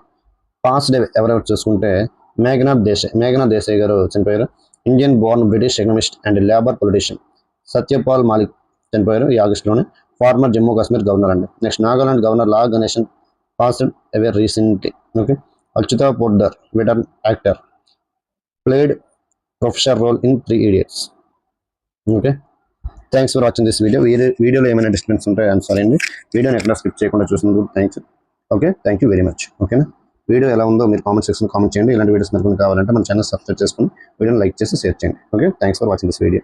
past day ఎవరెవరు చూసుకుంటే మేఘనాథ్ దేశాయ్ గారు చనిపోయారు. Indian born British economist and labour politician. Satyapal Malik చనిపోయారు ఈ ఆగస్టులోనే. Former Jammu Kashmir governor అండి. Next Nagaland governor La Ganesan passed away recently. Okay, Achyut Potdar veteran actor, played professor role in 3 Idiots. Okay, thanks for watching this video. వీడియోలో ఏమైనా డిస్టర్బెన్స్ ఉంటే ఐఎమ్ సారీ అండి. వీడియోని ఎక్కడ స్కిప్ చేయకుండా చూసినందుకు thanks. Okay, thank you very much. ఓకేనా, వీడియో ఎలా ఉందో మీరు కామెంట్ సెక్షన్ కామెంట్ చేయండి. ఇలాంటి వీడియోస్ మీకు కావాలంటే మన ఛానల్ సబ్స్క్రైబ్ చేసుకుని వీడియోని లైక్ చేసి షేర్ చేయండి. Okay, thanks for watching this video.